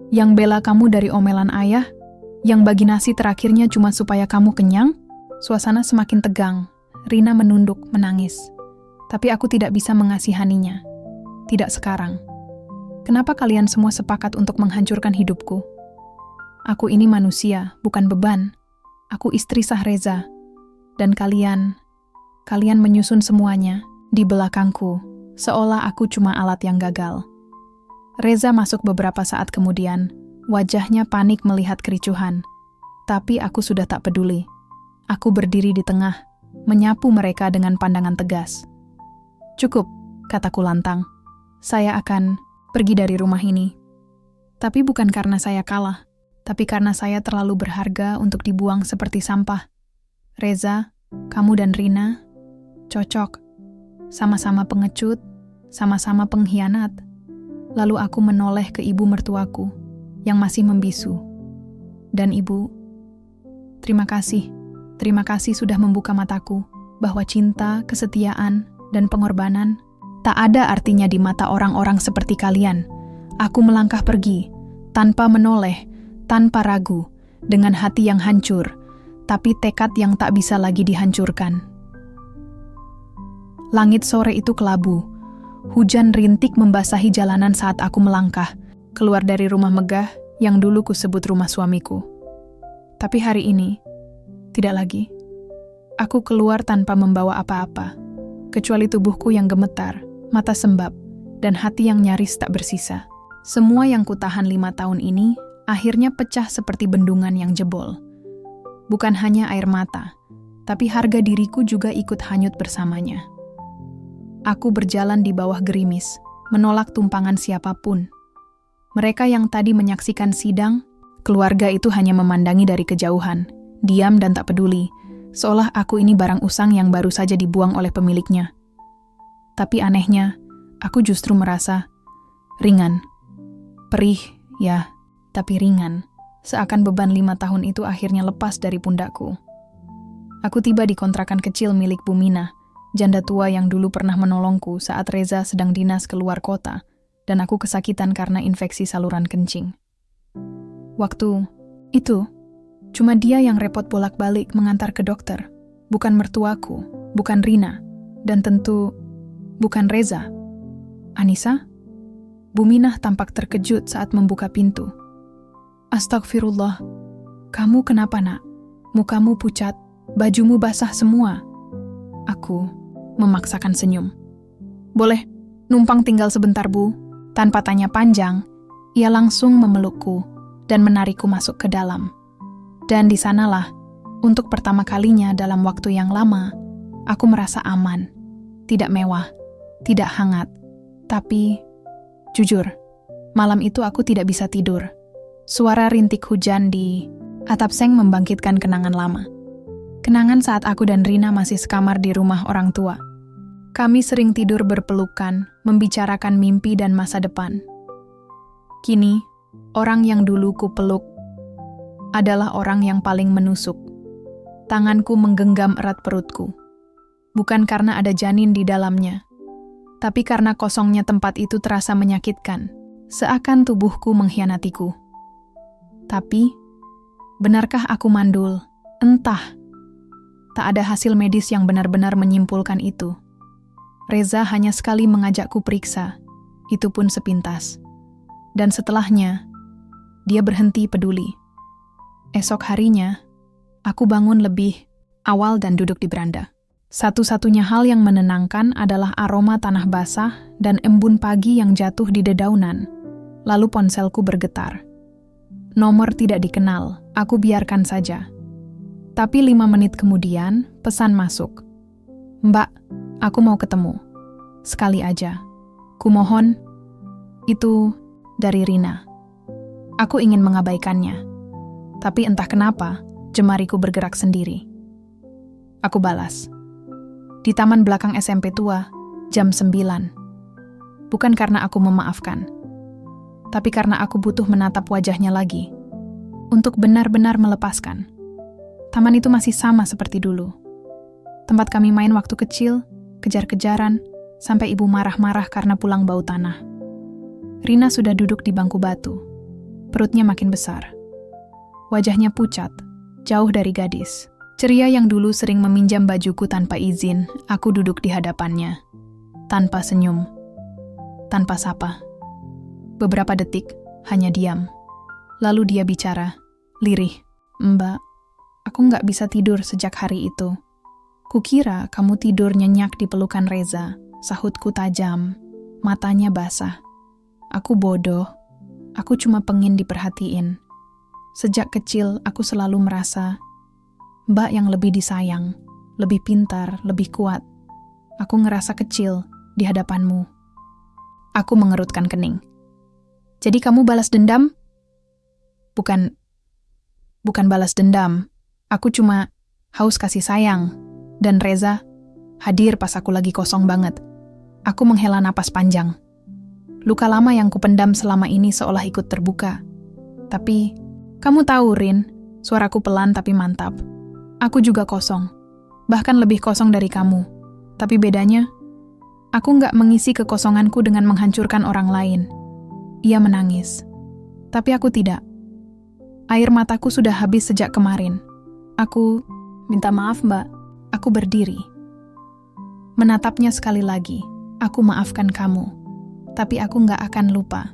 Yang bela kamu dari omelan ayah? Yang bagi nasi terakhirnya cuma supaya kamu kenyang? Suasana semakin tegang. Rina menunduk, menangis. Tapi aku tidak bisa mengasihaninya. Tidak sekarang. Kenapa kalian semua sepakat untuk menghancurkan hidupku? Aku ini manusia, bukan beban. Aku istri sah Reza. Dan kalian menyusun semuanya di belakangku, seolah aku cuma alat yang gagal. Reza masuk beberapa saat kemudian, wajahnya panik melihat kericuhan. Tapi aku sudah tak peduli. Aku berdiri di tengah, menyapu mereka dengan pandangan tegas. Cukup, kataku lantang. Saya akan pergi dari rumah ini. Tapi bukan karena saya kalah, tapi karena saya terlalu berharga untuk dibuang seperti sampah. Reza, kamu dan Rina, cocok. Sama-sama pengecut, sama-sama pengkhianat. Lalu aku menoleh ke ibu mertuaku, yang masih membisu. Dan ibu, terima kasih. Terima kasih sudah membuka mataku, bahwa cinta, kesetiaan, dan pengorbanan tak ada artinya di mata orang-orang seperti kalian. Aku melangkah pergi, tanpa menoleh, tanpa ragu, dengan hati yang hancur, tapi tekad yang tak bisa lagi dihancurkan. Langit sore itu kelabu. Hujan rintik membasahi jalanan saat aku melangkah, keluar dari rumah megah yang dulu kusebut rumah suamiku. Tapi hari ini, tidak lagi. Aku keluar tanpa membawa apa-apa, kecuali tubuhku yang gemetar, mata sembab, dan hati yang nyaris tak bersisa. Semua yang kutahan 5 tahun ini akhirnya pecah seperti bendungan yang jebol. Bukan hanya air mata, tapi harga diriku juga ikut hanyut bersamanya. Aku berjalan di bawah gerimis, menolak tumpangan siapapun. Mereka yang tadi menyaksikan sidang, keluarga itu hanya memandangi dari kejauhan, diam dan tak peduli, seolah aku ini barang usang yang baru saja dibuang oleh pemiliknya. Tapi anehnya, aku justru merasa Ringan. Perih, ya, tapi ringan. Seakan beban 5 tahun itu akhirnya lepas dari pundakku. Aku tiba di kontrakan kecil milik Bumina, janda tua yang dulu pernah menolongku saat Reza sedang dinas keluar kota, dan aku kesakitan karena infeksi saluran kencing. Waktu itu, cuma dia yang repot bolak-balik mengantar ke dokter, bukan mertuaku, bukan Rina, dan tentu bukan Reza. Anissa? Buminah tampak terkejut saat membuka pintu. Astagfirullah, kamu kenapa nak? Mukamu pucat, bajumu basah semua. Aku memaksakan senyum. Boleh, numpang tinggal sebentar Bu. Tanpa tanya panjang, ia langsung memelukku dan menarikku masuk ke dalam. Dan di sanalah, untuk pertama kalinya dalam waktu yang lama, aku merasa aman. Tidak mewah, tidak hangat. Tapi, jujur, malam itu aku tidak bisa tidur. Suara rintik hujan di atap seng membangkitkan kenangan lama. Kenangan saat aku dan Rina masih sekamar di rumah orang tua. Kami sering tidur berpelukan, membicarakan mimpi dan masa depan. Kini, orang yang dulu ku peluk adalah orang yang paling menusuk. Tanganku menggenggam erat perutku. Bukan karena ada janin di dalamnya, tapi karena kosongnya tempat itu terasa menyakitkan, seakan tubuhku mengkhianatiku. Tapi, benarkah aku mandul? Entah. Tak ada hasil medis yang benar-benar menyimpulkan itu. Reza hanya sekali mengajakku periksa, itu pun sepintas. Dan setelahnya, dia berhenti peduli. Esok harinya, aku bangun lebih awal dan duduk di beranda. Satu-satunya hal yang menenangkan adalah aroma tanah basah dan embun pagi yang jatuh di dedaunan. Lalu ponselku bergetar. Nomor tidak dikenal, aku biarkan saja. Tapi 5 menit kemudian, pesan masuk. Mbak, aku mau ketemu. Sekali aja. Kumohon. Itu dari Rina. Aku ingin mengabaikannya. Tapi entah kenapa, jemariku bergerak sendiri. Aku balas. Di taman belakang SMP tua, jam 9. Bukan karena aku memaafkan, tapi karena aku butuh menatap wajahnya lagi, untuk benar-benar melepaskan. Taman itu masih sama seperti dulu. Tempat kami main waktu kecil, kejar-kejaran, sampai ibu marah-marah karena pulang bau tanah. Rina sudah duduk di bangku batu. Perutnya makin besar. Wajahnya pucat, jauh dari gadis. Ceria yang dulu sering meminjam bajuku tanpa izin, aku duduk di hadapannya. Tanpa senyum, tanpa sapa. Beberapa detik, hanya diam. Lalu dia bicara, lirih. Mbak, aku nggak bisa tidur sejak hari itu. Kukira kamu tidur nyenyak di pelukan Reza, sahutku tajam, matanya basah. Aku bodoh, aku cuma pengen diperhatiin. Sejak kecil aku selalu merasa, Mbak yang lebih disayang, lebih pintar, lebih kuat. Aku ngerasa kecil di hadapanmu. Aku mengerutkan kening. Jadi kamu balas dendam? Bukan balas dendam. Aku cuma haus kasih sayang. Dan Reza hadir pas aku lagi kosong banget. Aku menghela napas panjang. Luka lama yang kupendam selama ini seolah ikut terbuka. Tapi, kamu tahu Rin, suaraku pelan tapi mantap. Aku juga kosong. Bahkan lebih kosong dari kamu. Tapi bedanya, aku nggak mengisi kekosonganku dengan menghancurkan orang lain. Ia menangis. Tapi aku tidak. Air mataku sudah habis sejak kemarin. Aku minta maaf, Mbak. Aku berdiri. Menatapnya sekali lagi. Aku maafkan kamu. Tapi aku nggak akan lupa.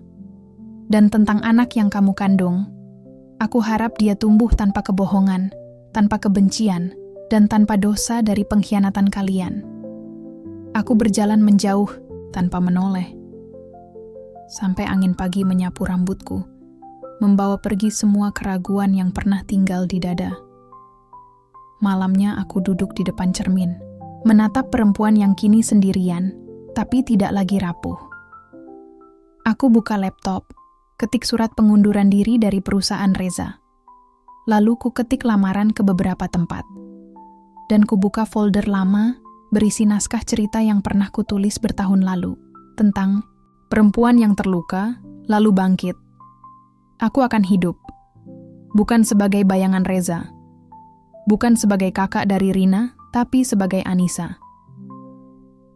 Dan tentang anak yang kamu kandung, aku harap dia tumbuh tanpa kebohongan, tanpa kebencian, dan tanpa dosa dari pengkhianatan kalian. Aku berjalan menjauh tanpa menoleh. Sampai angin pagi menyapu rambutku, membawa pergi semua keraguan yang pernah tinggal di dada. Malamnya aku duduk di depan cermin, menatap perempuan yang kini sendirian, tapi tidak lagi rapuh. Aku buka laptop, ketik surat pengunduran diri dari perusahaan Reza. Lalu ku ketik lamaran ke beberapa tempat. Dan ku buka folder lama berisi naskah cerita yang pernah kutulis bertahun lalu tentang Perempuan yang terluka, lalu bangkit. Aku akan hidup. Bukan sebagai bayangan Reza. Bukan sebagai kakak dari Rina, tapi sebagai Anissa.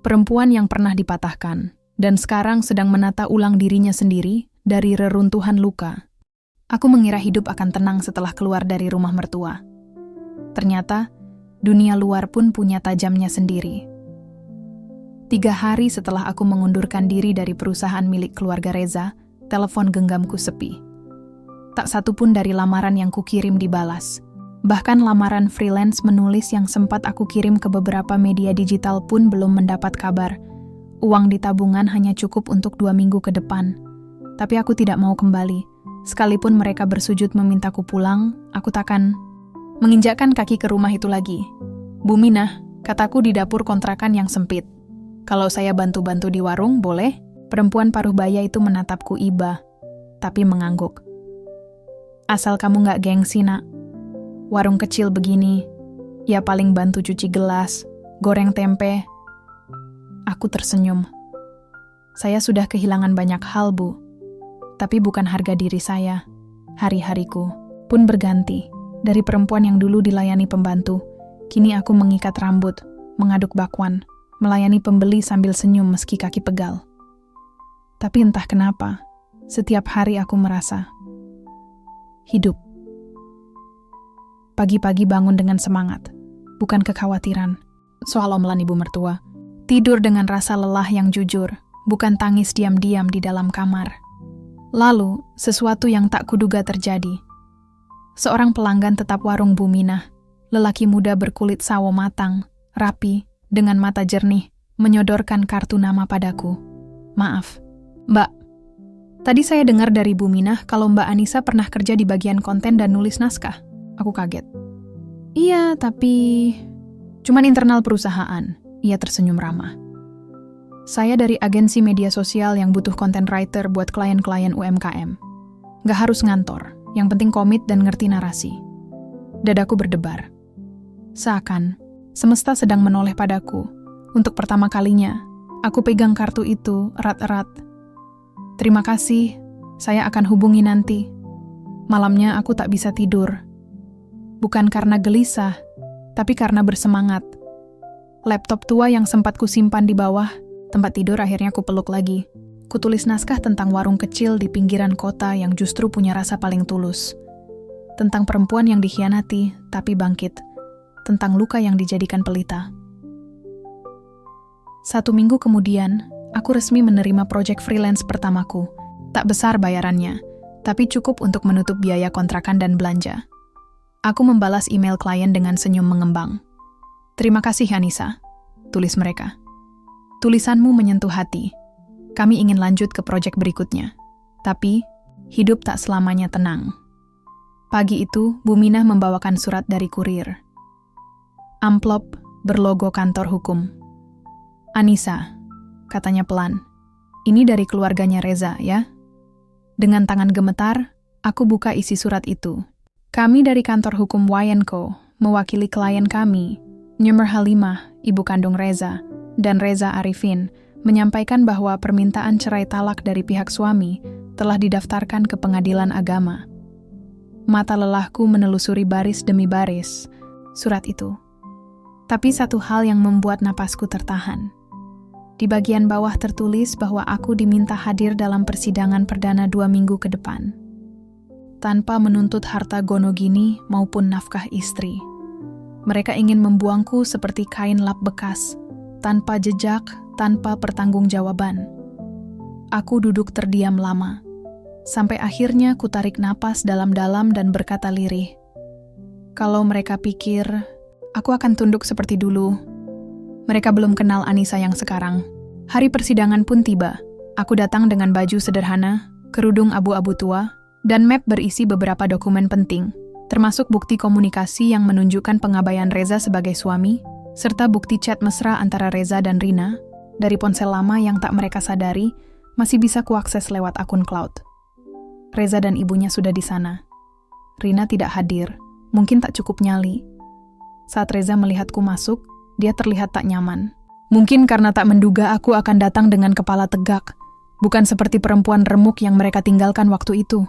Perempuan yang pernah dipatahkan, dan sekarang sedang menata ulang dirinya sendiri dari reruntuhan luka. Aku mengira hidup akan tenang setelah keluar dari rumah mertua. Ternyata, dunia luar pun punya tajamnya sendiri. 3 hari setelah aku mengundurkan diri dari perusahaan milik keluarga Reza, telepon genggamku sepi. Tak satu pun dari lamaran yang kukirim dibalas. Bahkan lamaran freelance menulis yang sempat aku kirim ke beberapa media digital pun belum mendapat kabar. Uang di tabungan hanya cukup untuk 2 minggu ke depan. Tapi aku tidak mau kembali. Sekalipun mereka bersujud memintaku pulang, aku takkan menginjakkan kaki ke rumah itu lagi. Bu Minah, kataku di dapur kontrakan yang sempit. Kalau saya bantu-bantu di warung, boleh? Perempuan paruh baya itu menatapku iba, tapi mengangguk. Asal kamu gak gengsi, nak. Warung kecil begini, ya paling bantu cuci gelas, goreng tempe. Aku tersenyum. Saya sudah kehilangan banyak hal, Bu. Tapi bukan harga diri saya. Hari-hariku pun berganti. Dari perempuan yang dulu dilayani pembantu, kini aku mengikat rambut, mengaduk bakwan, melayani pembeli sambil senyum meski kaki pegal. Tapi entah kenapa, setiap hari aku merasa hidup. Pagi-pagi bangun dengan semangat, bukan kekhawatiran soal omelan ibu mertua. Tidur dengan rasa lelah yang jujur, bukan tangis diam-diam di dalam kamar. Lalu, sesuatu yang tak kuduga terjadi. Seorang pelanggan tetap warung Bu Minah, lelaki muda berkulit sawo matang, rapi, dengan mata jernih, menyodorkan kartu nama padaku. Maaf, Mbak. Tadi saya dengar dari Bu Minah kalau Mbak Anissa pernah kerja di bagian konten dan nulis naskah. Aku kaget. Iya, tapi cuman internal perusahaan. Ia tersenyum ramah. Saya dari agensi media sosial yang butuh content writer buat klien-klien UMKM. Gak harus ngantor, yang penting komit dan ngerti narasi. Dadaku berdebar. Seakan semesta sedang menoleh padaku. Untuk pertama kalinya, aku pegang kartu itu erat-erat. Terima kasih, saya akan hubungi nanti. Malamnya aku tak bisa tidur. Bukan karena gelisah, tapi karena bersemangat. Laptop tua yang sempat kusimpan di bawah, tempat tidur akhirnya ku peluk lagi. Kutulis naskah tentang warung kecil di pinggiran kota yang justru punya rasa paling tulus. Tentang perempuan yang dikhianati, tapi bangkit. Tentang luka yang dijadikan pelita. 1 minggu kemudian, aku resmi menerima proyek freelance pertamaku. Tak besar bayarannya, tapi cukup untuk menutup biaya kontrakan dan belanja. Aku membalas email klien dengan senyum mengembang. Terima kasih Anissa, tulis mereka. Tulisanmu menyentuh hati. Kami ingin lanjut ke proyek berikutnya. Tapi, hidup tak selamanya tenang. Pagi itu, Bu Minah membawakan surat dari kurir. Amplop berlogo kantor hukum. Anissa, katanya pelan. Ini dari keluarganya Reza, ya? Dengan tangan gemetar, aku buka isi surat itu. Kami dari kantor hukum Y&Co, mewakili klien kami, Nyumer Halimah, ibu kandung Reza, dan Reza Arifin, menyampaikan bahwa permintaan cerai talak dari pihak suami telah didaftarkan ke pengadilan agama. Mata lelahku menelusuri baris demi baris surat itu. Tapi satu hal yang membuat napasku tertahan. Di bagian bawah tertulis bahwa aku diminta hadir dalam persidangan perdana 2 minggu ke depan. Tanpa menuntut harta gonogini maupun nafkah istri. Mereka ingin membuangku seperti kain lap bekas, tanpa jejak, tanpa pertanggungjawaban. Aku duduk terdiam lama. Sampai akhirnya ku tarik napas dalam-dalam dan berkata lirih. Kalau mereka pikir, aku akan tunduk seperti dulu. Mereka belum kenal Anissa yang sekarang. Hari persidangan pun tiba. Aku datang dengan baju sederhana, kerudung abu-abu tua, dan map berisi beberapa dokumen penting, termasuk bukti komunikasi yang menunjukkan pengabaian Reza sebagai suami, serta bukti chat mesra antara Reza dan Rina, dari ponsel lama yang tak mereka sadari, masih bisa kuakses lewat akun cloud. Reza dan ibunya sudah di sana. Rina tidak hadir, mungkin tak cukup nyali. Saat Reza melihatku masuk, dia terlihat tak nyaman. Mungkin karena tak menduga aku akan datang dengan kepala tegak, bukan seperti perempuan remuk yang mereka tinggalkan waktu itu.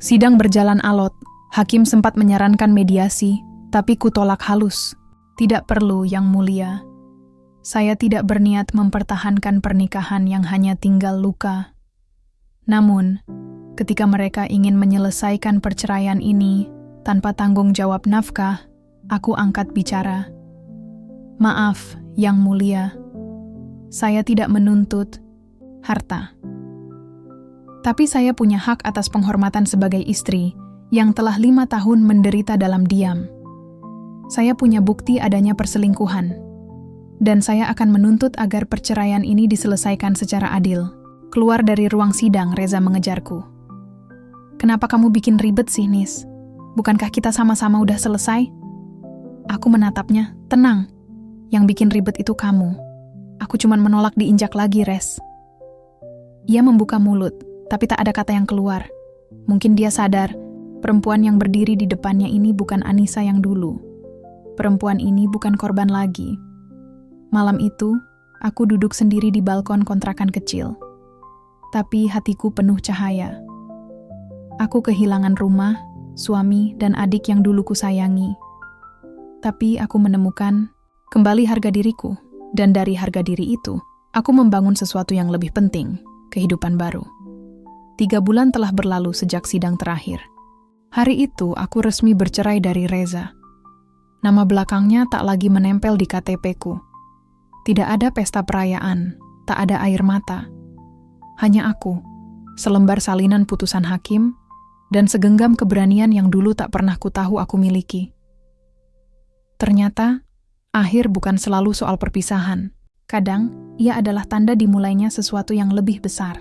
Sidang berjalan alot, hakim sempat menyarankan mediasi, tapi kutolak halus. Tidak perlu, Yang Mulia. Saya tidak berniat mempertahankan pernikahan yang hanya tinggal luka. Namun, ketika mereka ingin menyelesaikan perceraian ini tanpa tanggung jawab nafkah, aku angkat bicara. Maaf, Yang Mulia. Saya tidak menuntut harta. Tapi saya punya hak atas penghormatan sebagai istri yang telah 5 tahun menderita dalam diam. Saya punya bukti adanya perselingkuhan. Dan saya akan menuntut agar perceraian ini diselesaikan secara adil. Keluar dari ruang sidang, Reza mengejarku. Kenapa kamu bikin ribet sih, Nis? Bukankah kita sama-sama udah selesai? Aku menatapnya, tenang. Yang bikin ribet itu kamu. Aku cuma menolak diinjak lagi, Res. Ia membuka mulut, tapi tak ada kata yang keluar. Mungkin dia sadar, perempuan yang berdiri di depannya ini bukan Anissa yang dulu. Perempuan ini bukan korban lagi. Malam itu, aku duduk sendiri di balkon kontrakan kecil. Tapi hatiku penuh cahaya. Aku kehilangan rumah, suami, dan adik yang dulu kusayangi. Tapi aku menemukan kembali harga diriku. Dan dari harga diri itu, aku membangun sesuatu yang lebih penting, kehidupan baru. 3 bulan telah berlalu sejak sidang terakhir. Hari itu aku resmi bercerai dari Reza. Nama belakangnya tak lagi menempel di KTP-ku. Tidak ada pesta perayaan, tak ada air mata. Hanya aku, selembar salinan putusan hakim, dan segenggam keberanian yang dulu tak pernah kutahu aku miliki. Ternyata, akhir bukan selalu soal perpisahan. Kadang, ia adalah tanda dimulainya sesuatu yang lebih besar.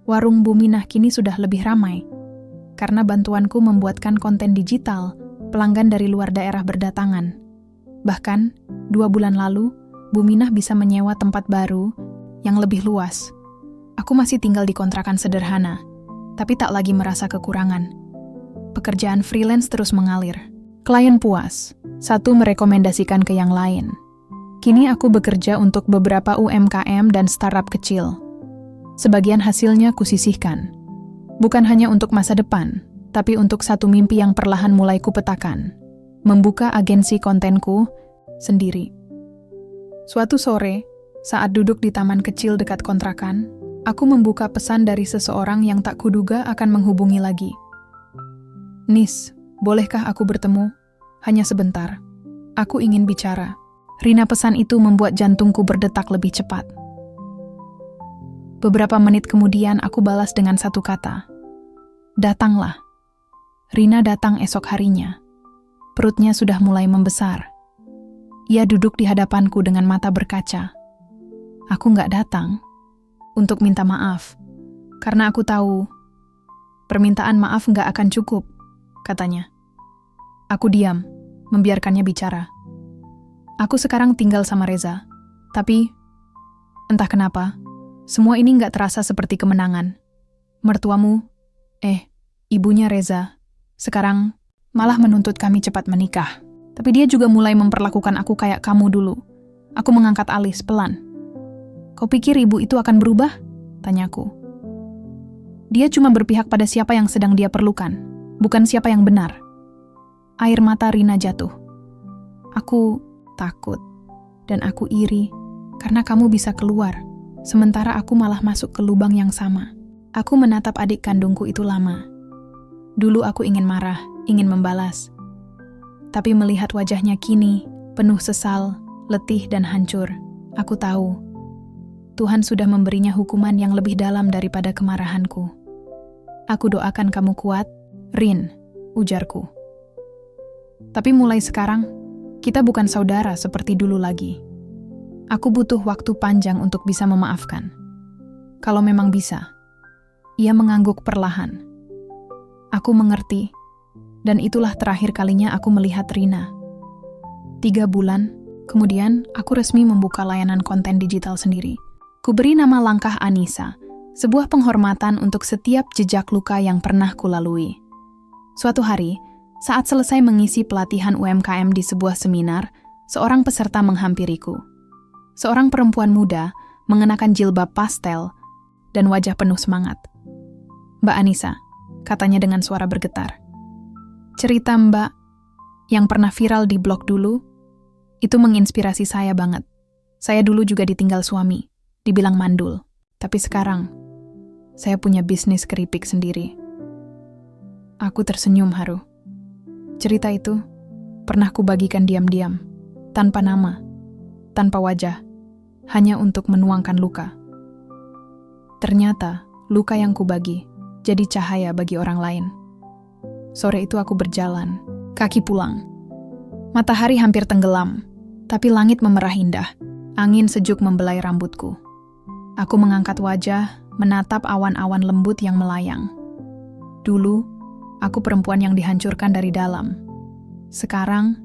Warung Buminah kini sudah lebih ramai. Karena bantuanku membuatkan konten digital, pelanggan dari luar daerah berdatangan. Bahkan, 2 bulan lalu, Buminah bisa menyewa tempat baru yang lebih luas. Aku masih tinggal di kontrakan sederhana, tapi tak lagi merasa kekurangan. Pekerjaan freelance terus mengalir. Klien puas, satu merekomendasikan ke yang lain. Kini aku bekerja untuk beberapa UMKM dan startup kecil. Sebagian hasilnya kusisihkan. Bukan hanya untuk masa depan, tapi untuk satu mimpi yang perlahan mulai kupetakan. Membuka agensi kontenku sendiri. Suatu sore, saat duduk di taman kecil dekat kontrakan, aku membuka pesan dari seseorang yang tak kuduga akan menghubungi lagi. Nis, bolehkah aku bertemu? Hanya sebentar. Aku ingin bicara. Rina, pesan itu membuat jantungku berdetak lebih cepat. Beberapa menit kemudian aku balas dengan satu kata. Datanglah. Rina datang esok harinya. Perutnya sudah mulai membesar. Ia duduk di hadapanku dengan mata berkaca. Aku nggak datang untuk minta maaf, karena aku tahu permintaan maaf nggak akan cukup, katanya. Aku diam, membiarkannya bicara. Aku sekarang tinggal sama Reza, tapi entah kenapa, semua ini nggak terasa seperti kemenangan. Mertuamu, ibunya Reza, sekarang malah menuntut kami cepat menikah. Tapi dia juga mulai memperlakukan aku kayak kamu dulu. Aku mengangkat alis pelan. Kau pikir ibu itu akan berubah? Tanyaku. Dia cuma berpihak pada siapa yang sedang dia perlukan, bukan siapa yang benar. Air mata Rina jatuh. Aku takut, dan aku iri, karena kamu bisa keluar, sementara aku malah masuk ke lubang yang sama. Aku menatap adik kandungku itu lama. Dulu aku ingin marah, ingin membalas. Tapi melihat wajahnya kini, penuh sesal, letih dan hancur, aku tahu, Tuhan sudah memberinya hukuman yang lebih dalam daripada kemarahanku. Aku doakan kamu kuat, Rin, ujarku. Tapi mulai sekarang, kita bukan saudara seperti dulu lagi. Aku butuh waktu panjang untuk bisa memaafkan. Kalau memang bisa. Ia mengangguk perlahan. Aku mengerti. Dan itulah terakhir kalinya aku melihat Rina. 3 bulan, kemudian aku resmi membuka layanan konten digital sendiri. Kuberi nama Langkah Anissa, sebuah penghormatan untuk setiap jejak luka yang pernah kulalui. Suatu hari, saat selesai mengisi pelatihan UMKM di sebuah seminar, seorang peserta menghampiriku. Seorang perempuan muda, mengenakan jilbab pastel, dan wajah penuh semangat. "Mbak Anissa," katanya dengan suara bergetar. "Cerita Mbak yang pernah viral di blog dulu, itu menginspirasi saya banget. Saya dulu juga ditinggal suami, dibilang mandul. Tapi sekarang, saya punya bisnis keripik sendiri." Aku tersenyum haru. Cerita itu pernah kubagikan diam-diam, tanpa nama, tanpa wajah, hanya untuk menuangkan luka. Ternyata, luka yang kubagi jadi cahaya bagi orang lain. Sore itu aku berjalan, kaki pulang. Matahari hampir tenggelam, tapi langit memerah indah. Angin sejuk membelai rambutku. Aku mengangkat wajah, menatap awan-awan lembut yang melayang. Dulu, aku perempuan yang dihancurkan dari dalam. Sekarang,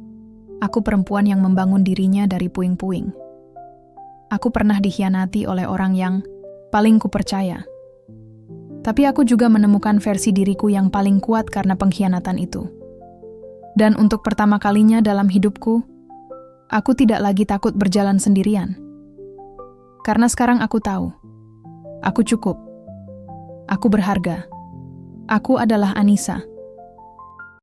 aku perempuan yang membangun dirinya dari puing-puing. Aku pernah dikhianati oleh orang yang paling kupercaya. Tapi aku juga menemukan versi diriku yang paling kuat karena pengkhianatan itu. Dan untuk pertama kalinya dalam hidupku, aku tidak lagi takut berjalan sendirian. Karena sekarang aku tahu, aku cukup. Aku berharga. Aku adalah Anissa.